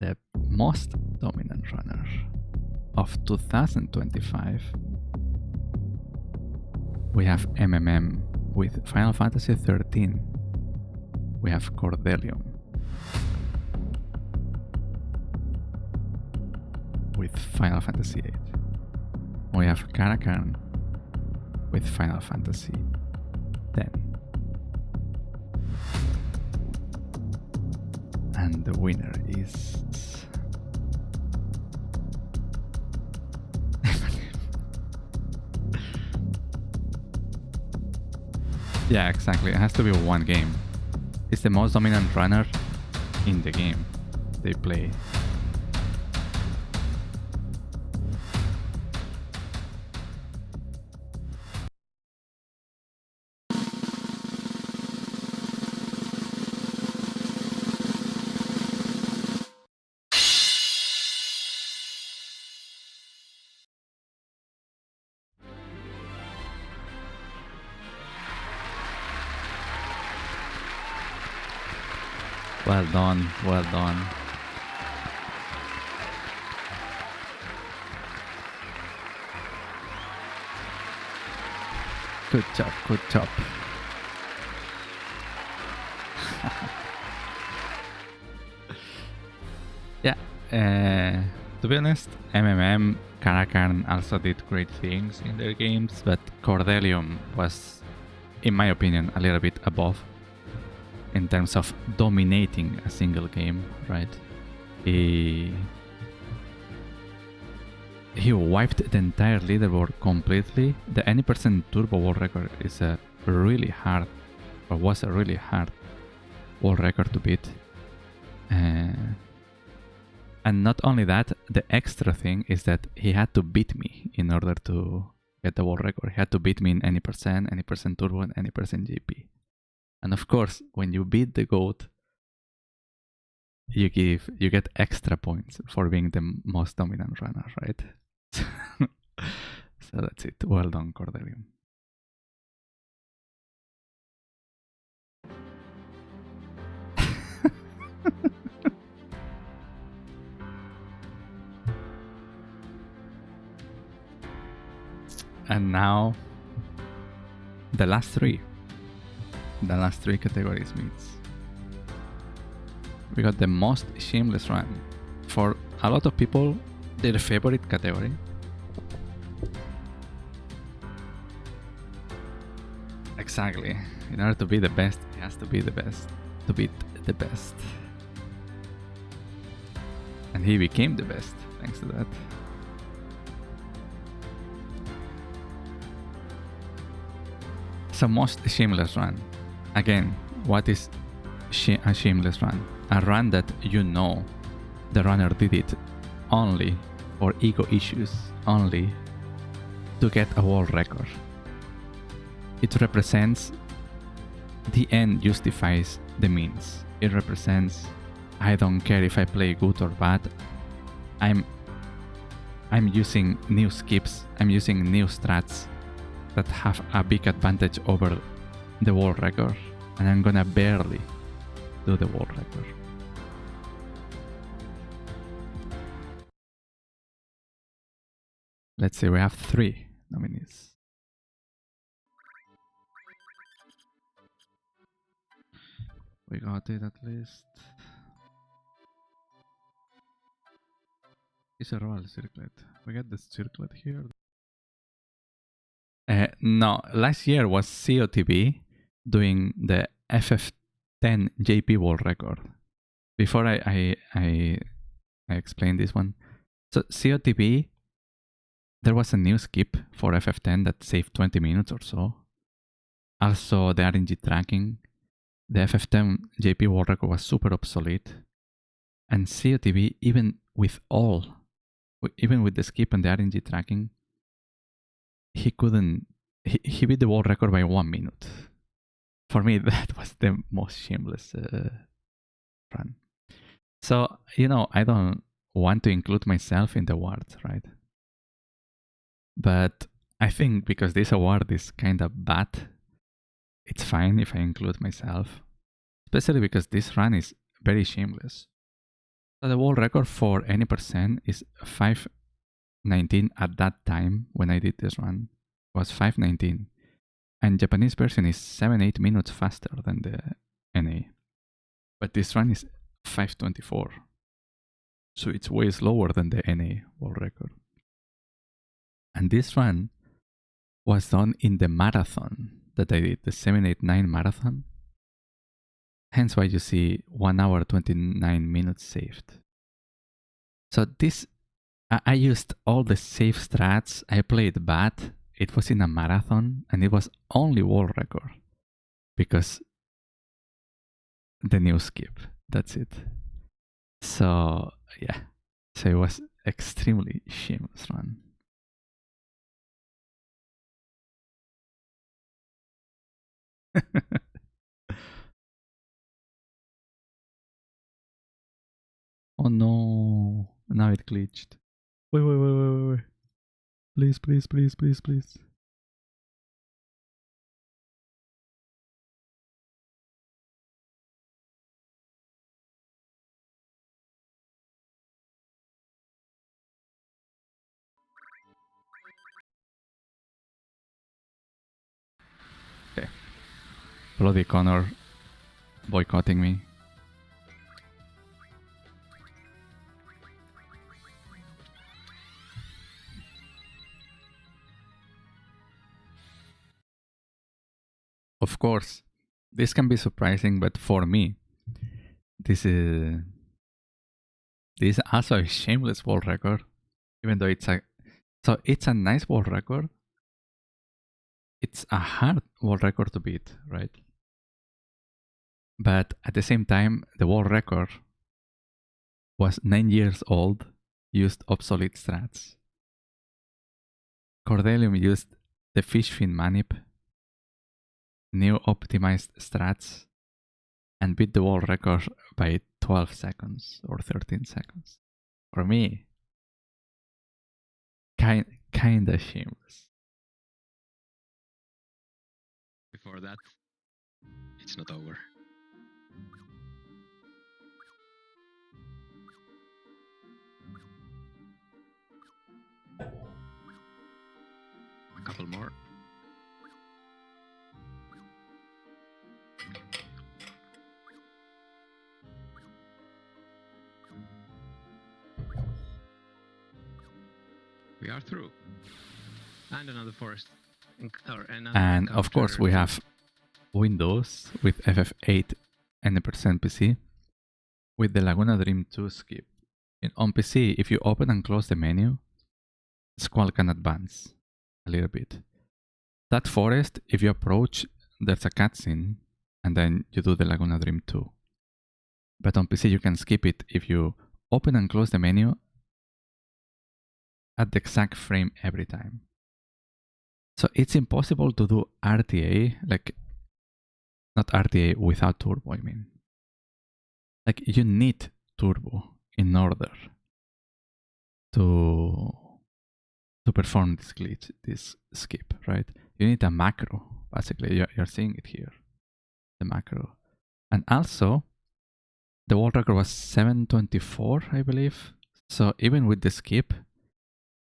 the most dominant runner of 2025, we have MMM with Final Fantasy XIII. We have Cordelium with Final Fantasy VIII. We have Karakan with Final Fantasy X. And the winner is yeah, exactly. It has to be one game. It's the most dominant runner in the game they play. Well done, well done. Good job, good job. Yeah, to be honest, MMM, Karakan also did great things in their games, but Cordelium was, in my opinion, a little bit above in terms of dominating a single game, right? He wiped the entire leaderboard completely. The any percent turbo world record is a really hard, or was a really hard world record to beat. And not only that, the extra thing is that he had to beat me in order to get the world record. He had to beat me in any percent turbo, and any percent JP. And of course, when you beat the GOAT, you get extra points for being the most dominant runner, right? So that's it. Well done, Cordelium. And now, the last three categories meets. We got the most shameless run. For a lot of people, their favorite category. Exactly. In order to be the best, it has to be the best. To beat the best. And he became the best thanks to that. So most shameless run. Again, what is a shameless run? A run that you know the runner did it only for ego issues, only to get a world record. It represents the end justifies the means. It represents I don't care if I play good or bad. I'm using new skips, I'm using new strats that have a big advantage over the world record, and I'm gonna barely do the world record. Let's see, we have 3 nominees. We got it at least. Is a royal circlet. We got the circlet here. No, last year was COTB doing the FF10 JP world record. Before I explain this one. So COTB, there was a new skip for FF10 that saved 20 minutes or so. Also, the RNG tracking. The FF10 JP world record was super obsolete. And COTB, even with the skip and the RNG tracking, he beat the world record by 1 minute. For me, that was the most shameless run. So, I don't want to include myself in the awards, right? But I think because this award is kind of bad, it's fine if I include myself. Especially because this run is very shameless. So the world record for any percent is 5:19 at that time when I did this run. It was 5:19. And Japanese version is 7-8 minutes faster than the NA. But this run is 5:24. So it's way slower than the NA world record. And this run was done in the marathon that I did, the 789 marathon. Hence why you see 1 hour 29 minutes saved. So this, I used all the safe strats. I played bad. It was in a marathon and it was only world record because the new skip. That's it. So yeah, so it was extremely shameless run. Oh no, now it glitched. Wait. Please. Okay. Bloody Connor boycotting me. Of course, this can be surprising, but for me, this is also a shameless world record, even though it's a nice world record. It's a hard world record to beat, right? But at the same time, the world record was 9 years old, used obsolete strats. Cordelium used the fish fin manip, new optimized strats, and beat the world record by 12 seconds or 13 seconds. For me, kinda shameless. Before that, it's not over. A couple more. We are through. And another forest. And of course we have Windows with FF8 and a percent PC with the Laguna Dream 2 skip. On PC, if you open and close the menu, Squall can advance a little bit. That forest, if you approach, there's a cutscene and then you do the Laguna Dream 2. But on PC you can skip it if you open and close the menu at the exact frame every time. So it's impossible to do RTA, like, not RTA without turbo, I mean. Like, you need turbo in order to perform this glitch, this skip, right? You need a macro, basically. You're seeing it here, the macro. And also, the world record was 7:24, I believe. So even with the skip,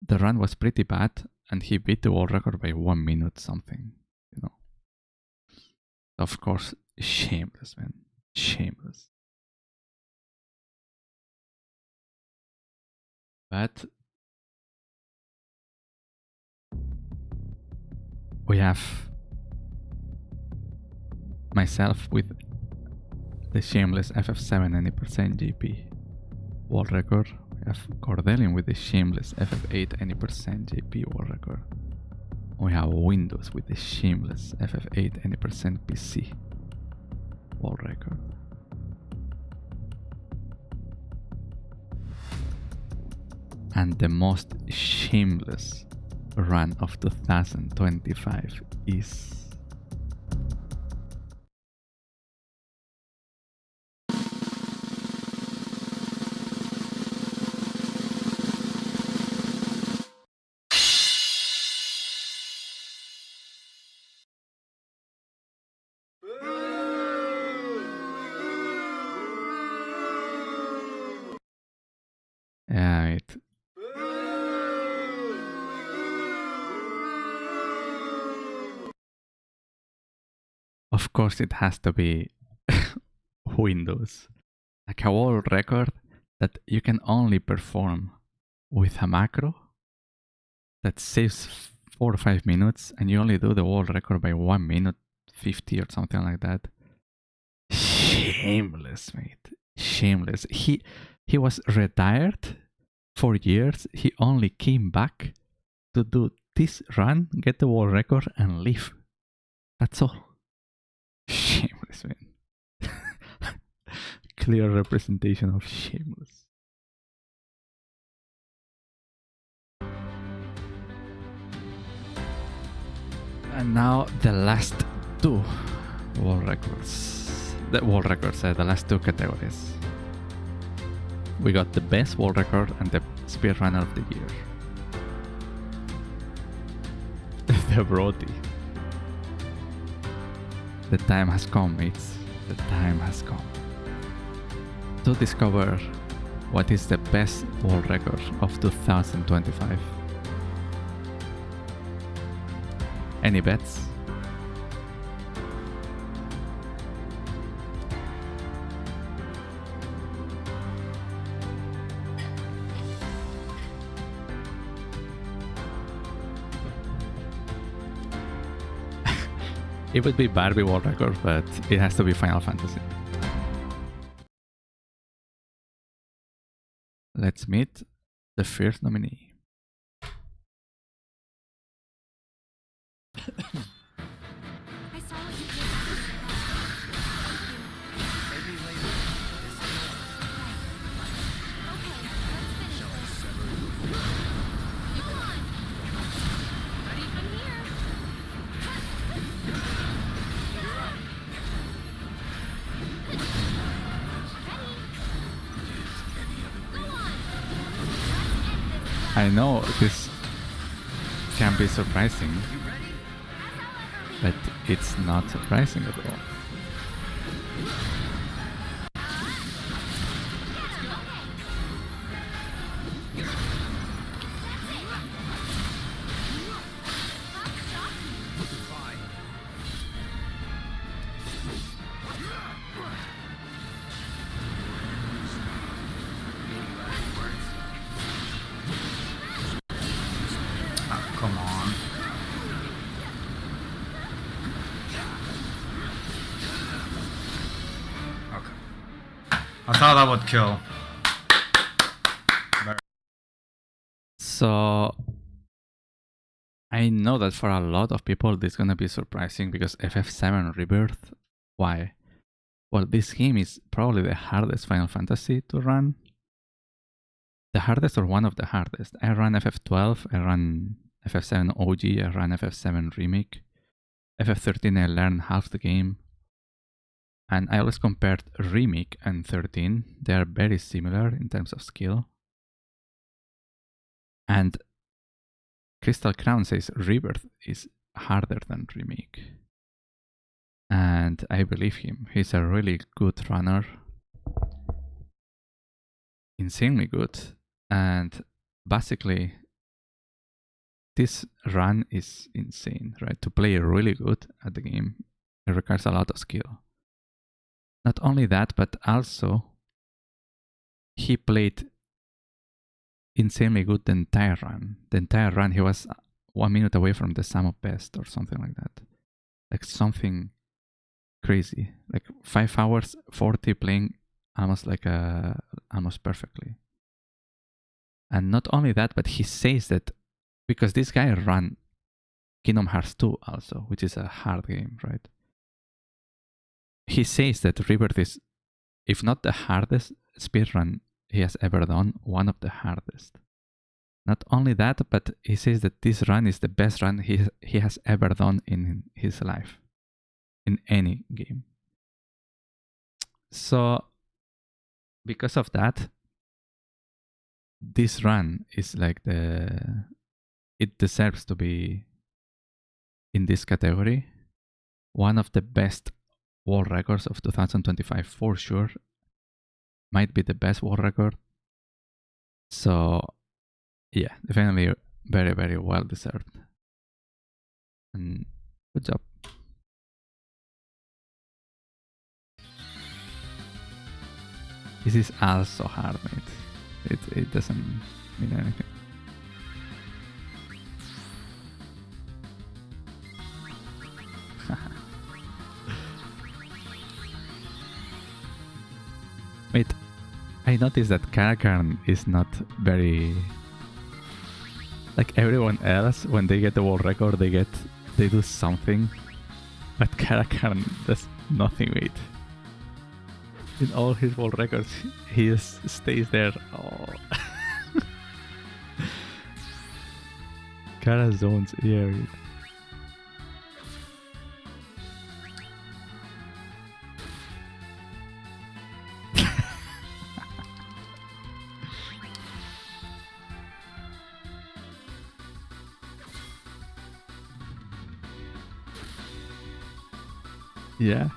the run was pretty bad, and he beat the world record by 1 minute something, you know. Of course, shameless, man. Shameless. But we have myself with the shameless FF7 any% JP world record. We have Cordelian with the shameless FF8 any% JP world record. We have Windows with the shameless FF8 any% PC world record. And the most shameless run of 2025 is... Yeah, it... Of course it has to be Windows. Like a world record that you can only perform with a macro that saves 4 or 5 minutes, and you only do the world record by 1 minute 50 or something like that. Shameless, mate. Shameless. He was retired for years. He only came back to do this run, get the world record, and leave. That's all. Shameless, man. Clear representation of shameless. And now the last two world records. The last two categories. We got the best world record and the speedrunner of the year. The Brody. The time has come, mates. The time has come to discover what is the best world record of 2025. Any bets? It would be Barbie world record, but it has to be Final Fantasy. Let's meet the first nominee. I saw what you did. Maybe later. Okay, let's finish this. Come on. Ready from here. I know this can be surprising, but it's not surprising at all. Come on. Okay. I thought that would kill. So I know that for a lot of people this is gonna be surprising because FF7 Rebirth. Why? Well, this game is probably the hardest Final Fantasy to run. The hardest or one of the hardest. I ran FF12, I ran FF7 OG, I ran FF7 Remake. FF13 I learned half the game. And I always compared Remake and 13. They are very similar in terms of skill. And Crystal Crown says Rebirth is harder than Remake. And I believe him. He's a really good runner. Insanely good. And basically, this run is insane, right? To play really good at the game, it requires a lot of skill. Not only that, but also he played insanely good the entire run. The entire run, he was 1 minute away from the sum of best or something like that. Like something crazy. Like 5 hours, 40 playing almost almost perfectly. And not only that, but he says that because this guy ran Kingdom Hearts 2 also, which is a hard game, right? He says that Rebirth is, if not the hardest speedrun he has ever done, one of the hardest. Not only that, but he says that this run is the best run he has ever done in his life, in any game. So, because of that, this run is like it deserves to be in this category. One of the best world records of 2025 for sure. Might be the best world record. So yeah, definitely very, very well deserved. And good job. This is also hard, mate. It doesn't mean anything. Wait, I noticed that Karakarn is not very... Like everyone else, when they get the world record, they do something. But Karakarn does nothing with it. In all his world records, he just stays there. Oh. Kara zones, yeah. Yeah.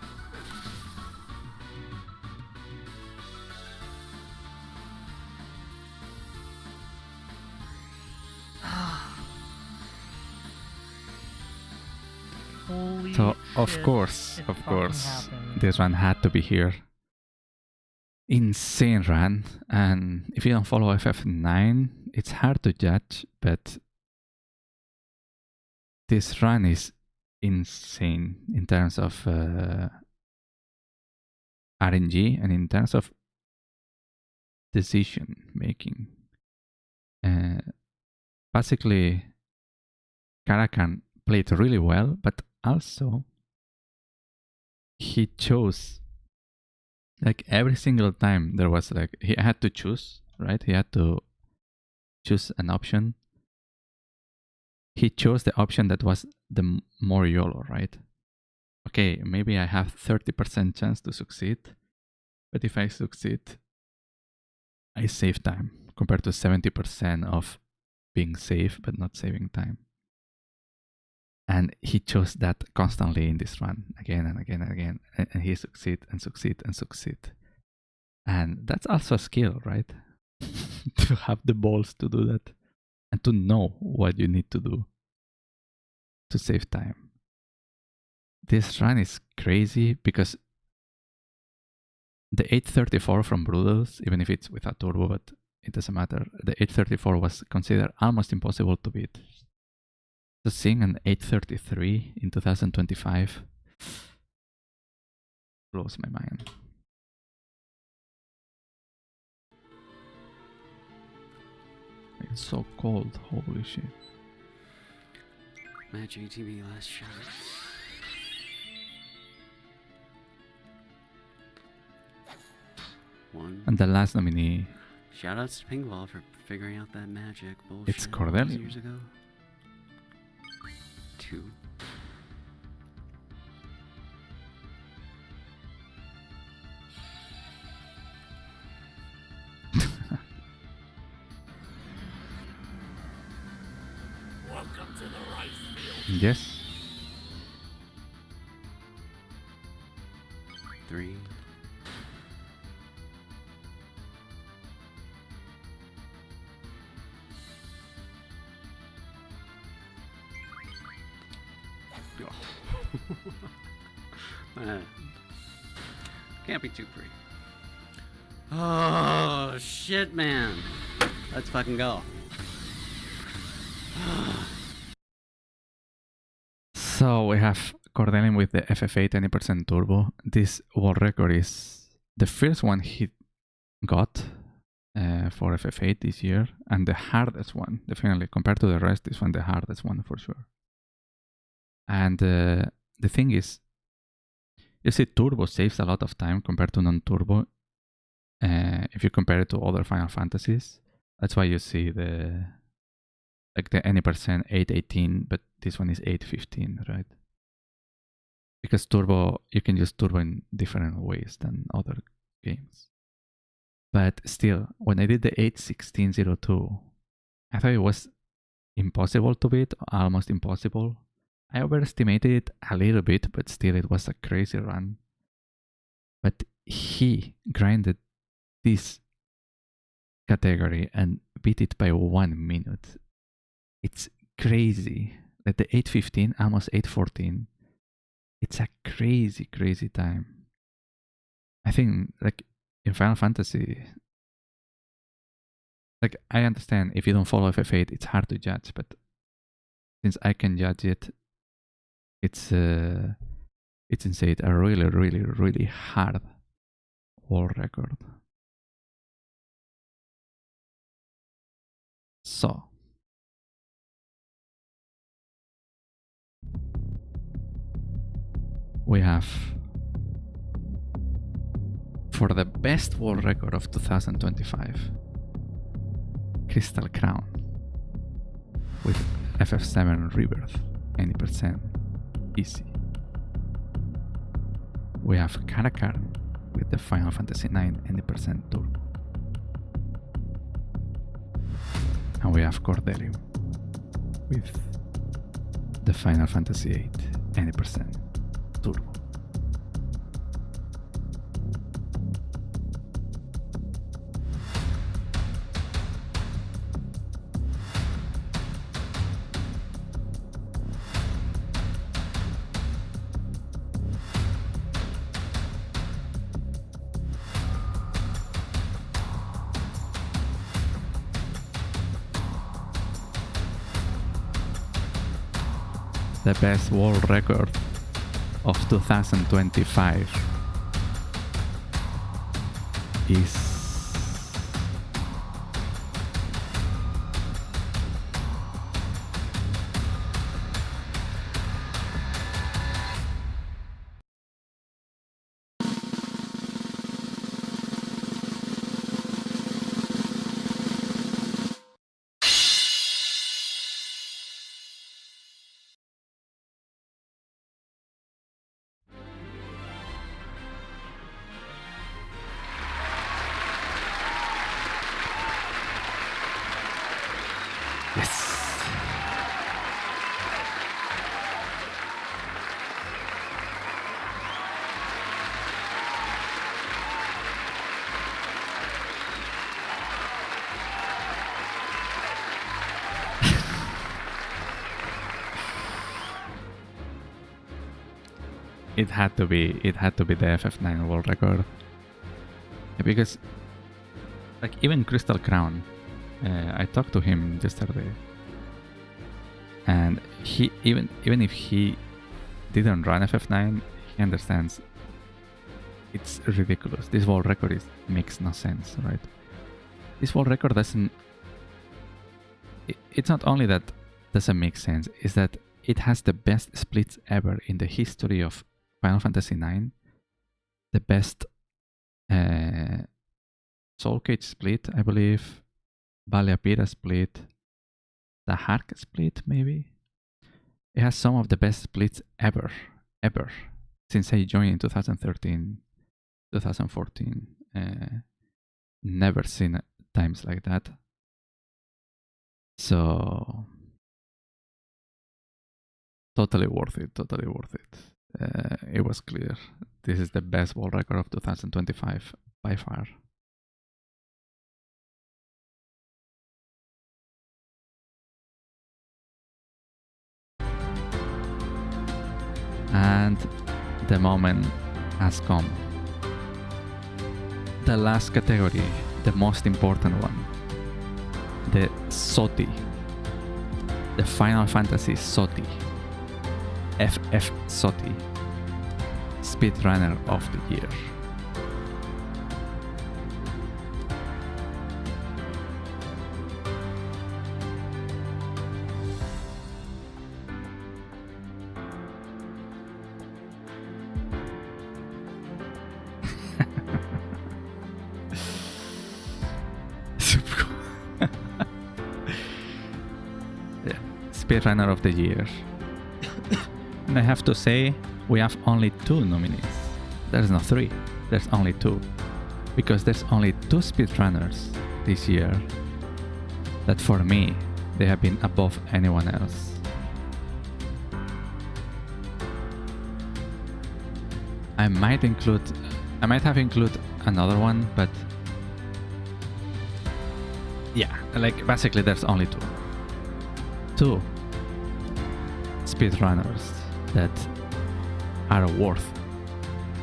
Holy So of shit, course, it fucking happened. this run had to be here. Insane run, and if you don't follow FF9, it's hard to judge, but this run is insane in terms of RNG and in terms of decision making. Basically, Karakan played really well, but also he chose, like every single time there was like, he had to choose, right? He had to choose an option. He chose the option that was the more YOLO, right? Okay, maybe I have 30% chance to succeed, but if I succeed, I save time compared to 70% of being safe but not saving time. And he chose that constantly in this run, again and again and again, and he succeed and succeed and succeed. And that's also a skill, right? To have the balls to do that and to know what you need to do to save time. This run is crazy because the 834 from Brutals, even if it's without turbo, but it doesn't matter, the 834 was considered almost impossible to beat. So seeing an 833 in 2025 blows my mind. It's so cold, holy shit. Match ATV last shot. One. And the last nominee, Shoutouts to Pinkball for figuring out that magic bullshit. it's Cordelium. Years ago. 2. Welcome to the rice field. Yes. go. Can't be too pretty. Oh, shit, man. Let's fucking go. So we have Cordellium with the FF8 20% turbo. This world record is the first one he got for FF8 this year, and the hardest one, definitely. Compared to the rest, this one the hardest one for sure. And the thing is, you see turbo saves a lot of time compared to non-turbo. If you compare it to other Final Fantasies, that's why you see the any percent 818, but this one is 815, right? Because turbo, you can use turbo in different ways than other games. But still, when I did the 81602, I thought it was impossible to beat, almost impossible. I overestimated it a little bit, but still it was a crazy run. But he grinded this category and beat it by 1 minute. It's crazy. Like the 815, almost 814. It's a crazy, crazy time. I think, like, in Final Fantasy, like, I understand if you don't follow FF8, it's hard to judge, but since I can judge it, it's insane. A really, really, really hard world record. So, we have, for the best world record of 2025, Crystal Crown with FF7 Rebirth, 90%, easy. We have Karakarn with the Final Fantasy IX, 90% turbo. And we have Cordellium with the Final Fantasy VIII, 90% turbo. The best world record of 2025 is it had to be the FF9 world record, because like even Crystal Crown, I talked to him yesterday, and he even if he didn't run FF9, he understands it's ridiculous. This world record makes no sense, right? This world record doesn't. It's not only that doesn't make sense; it's that it has the best splits ever in the history of Final Fantasy IX, the best Soul Cage split, I believe, Valiapira split, the Hark split, maybe. It has some of the best splits ever, since I joined in 2013, 2014. Never seen times like that. So, totally worth it, totally worth it. It was clear. This is the best world record of 2025 by far. And the moment has come. The last category, the most important one. The SOTI. The Final Fantasy SOTI. FF SOTI. Speedrunner of the Year. Super cool. Yeah. Speedrunner of the Year. And I have to say, we have only 2 nominees. There's no 3, there's only 2. Because there's only 2 speedrunners this year that for me, they have been above anyone else. I might have included another one, but yeah, like basically there's only 2. 2 speedrunners that are worth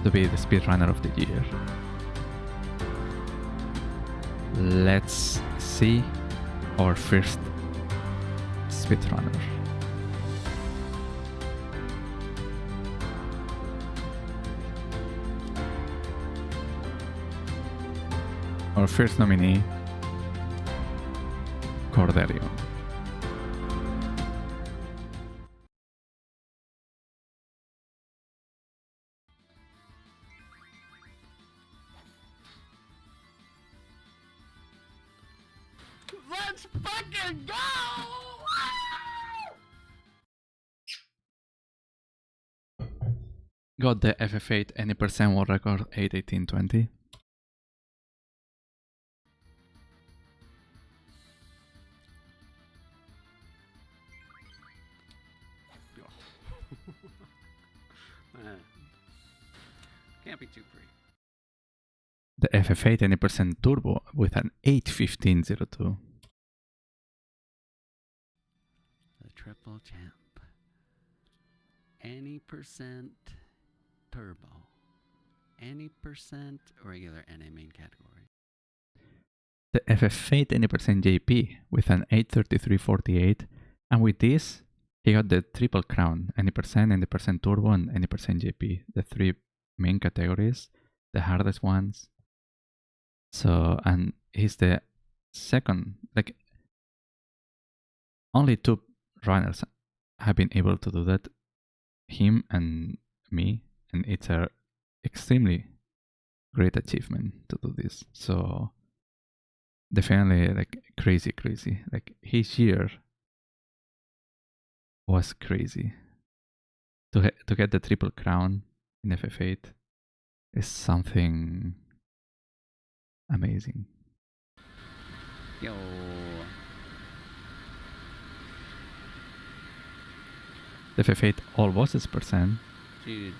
to be the speedrunner of the year. Let's see our first speedrunner. Our first nominee, Cordelio. Let's fucking go! Got the FF8 any percent world record 8:18:20. Can't be too free. The FF8 any percent turbo with an 8:15:02. The triple champ. Any percent turbo. Any percent regular NA main category. The FF8 any percent JP with an 8:33:48, and with this he got the triple crown, any percent turbo, and any percent JP, the 3 main categories, the hardest ones. So, and he's the second, like only 2 runners have been able to do that, him and me, and it's a extremely great achievement to do this. So definitely like crazy, like his year was crazy. To get the triple crown in FF8 is something amazing. Yo. The FF8 all bosses percent. Dude.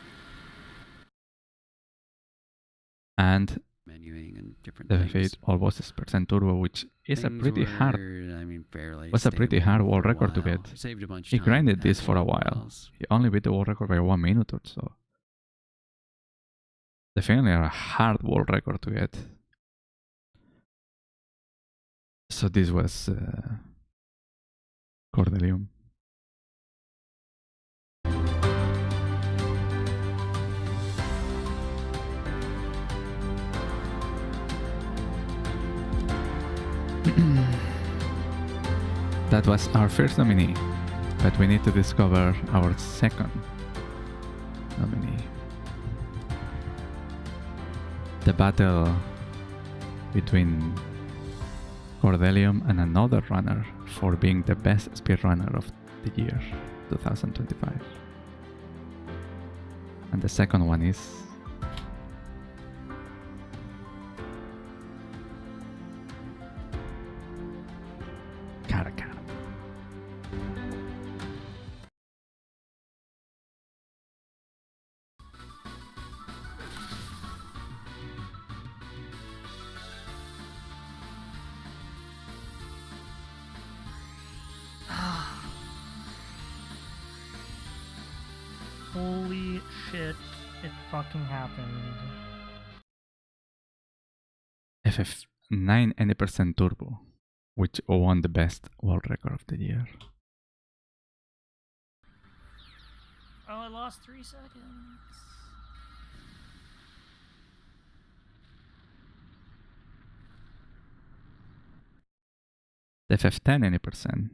And Menuing and different the things. FF8 all bosses percent turbo, which is Things a pretty hard. I mean, fairly Was a pretty stable hard for world a record to while. get. Saved a bunch He of time, grinded had this for a multiple while. wells. He only beat the world record by 1 minute or so. Definitely a hard world record to get. So this was Cordelium. That was our first nominee, but we need to discover our second nominee. The battle between Cordelium and another runner for being the best speedrunner of the year 2025. And the second one is Caracara. Holy shit, it fucking happened. FF9 any% turbo, which won the best world record of the year. Oh, I lost 3 seconds. The FF10 any%.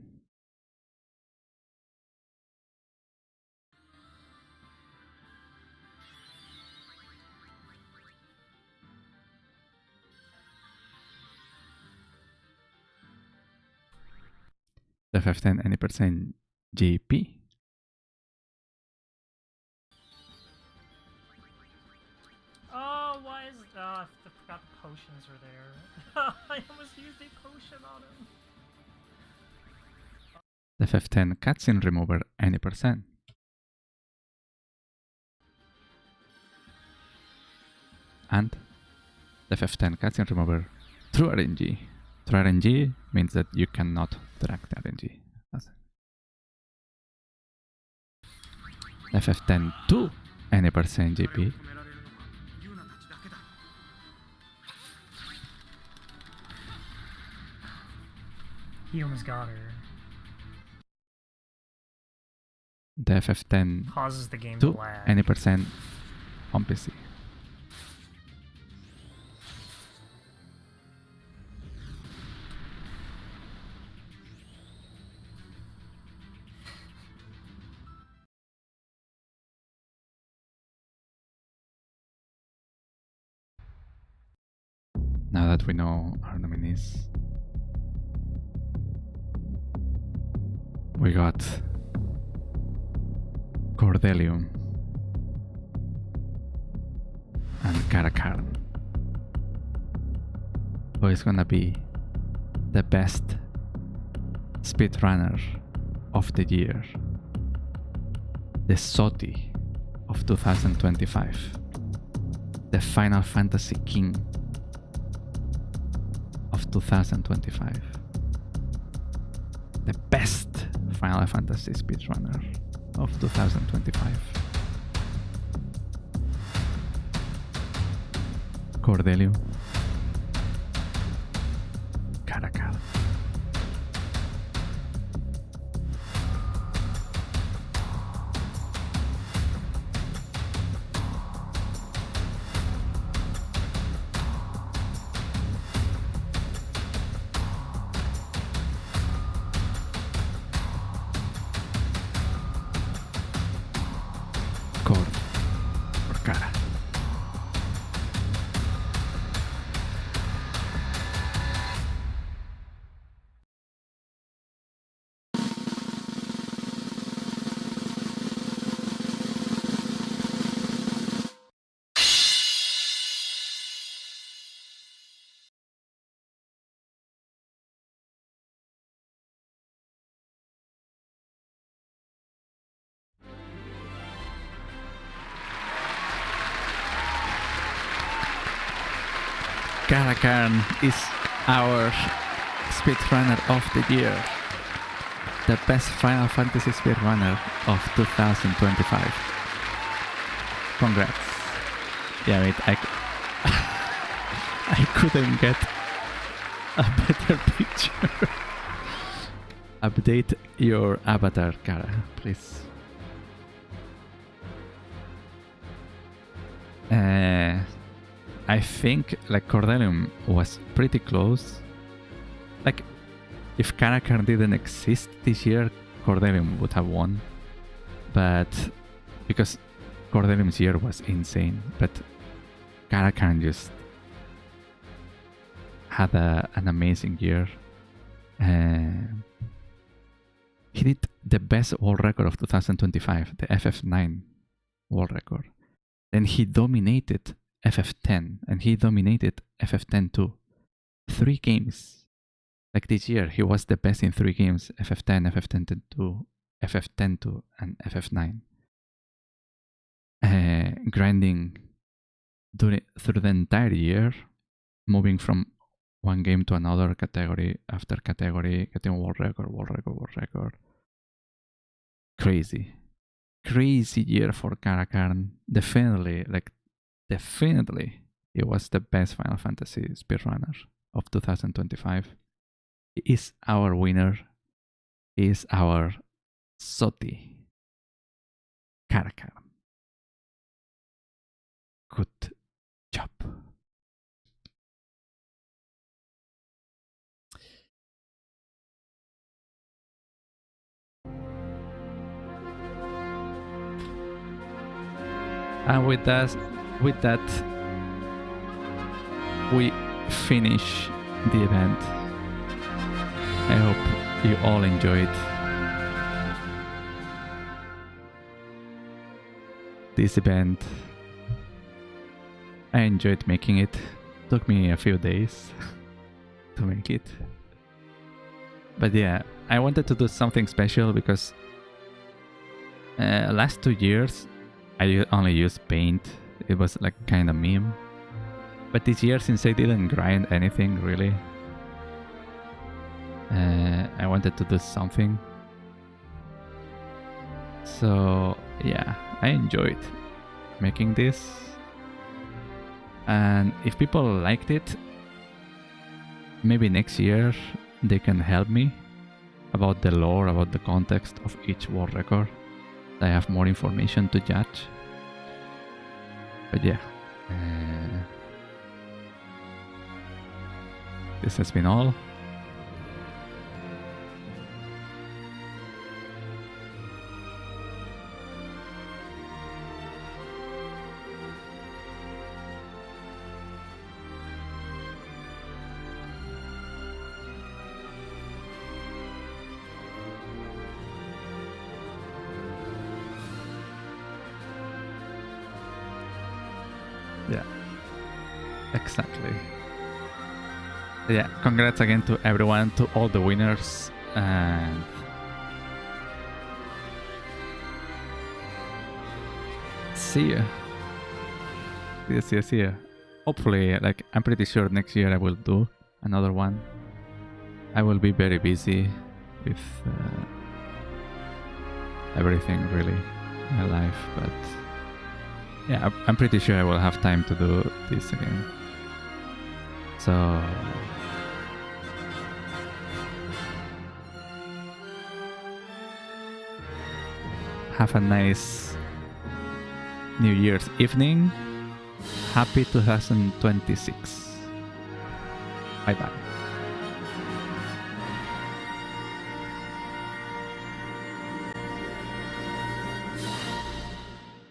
The FF10 any% GP. Oh, why is I forgot the potions were there. I almost used a potion on him. The FF10 cutscene remover any%. And the FF10 cutscene remover through RNG. Through RNG means that you cannot track the RNG. FF10 2 any% GP. He almost got her. The FF10 Causes the game to 2 lag. any% on PC. Now that we know our nominees, we got Cordelium and Caracarn, who is gonna be the best speedrunner of the year, the SOTI of 2025, the Final Fantasy King of 2025, the best Final Fantasy speedrunner of 2025. Cordelio Caracal. Cord or cara. Caracarn is our speedrunner of the year. The best Final Fantasy speedrunner of 2025. Congrats. Yeah, wait, I couldn't get a better picture. Update your avatar, Cara, please. I think like Cordelium was pretty close. Like if Caracarn didn't exist this year, Cordelium would have won. But because Cordelium's year was insane, but Caracarn just had an amazing year. He did the best world record of 2025, the FF9 world record. Then he dominated FF10 and he dominated FF10 too. 3 games. Like this year, he was the best in 3 games: FF10, FF10-2, FF10-2, and FF9. Grinding through the entire year, moving from one game to another, category after category, getting world record. Crazy. crazy year for Karakarn. Definitely, definitely, it was the best Final Fantasy speedrunner of 2025. He is our winner. He is our Soti. Karakarn. Good job. And with that, we finish the event. I hope you all enjoyed this event. I enjoyed making it. Took me a few days to make it. But yeah, I wanted to do something special because last 2 years I only used paint. It was like kind of meme. But this year, since I didn't grind anything really, I wanted to do something. So yeah, I enjoyed making this. And if people liked it, maybe next year they can help me about the lore, about the context of each world record. I have more information to judge. But yeah, this has been all. Yeah, exactly. Yeah, congrats again to everyone, to all the winners, and see ya. See ya. Hopefully, like, I'm pretty sure next year I will do another one. I will be very busy with everything really in my life, but yeah, I'm pretty sure I will have time to do this again. So have a nice New Year's evening. Happy 2026. Bye bye.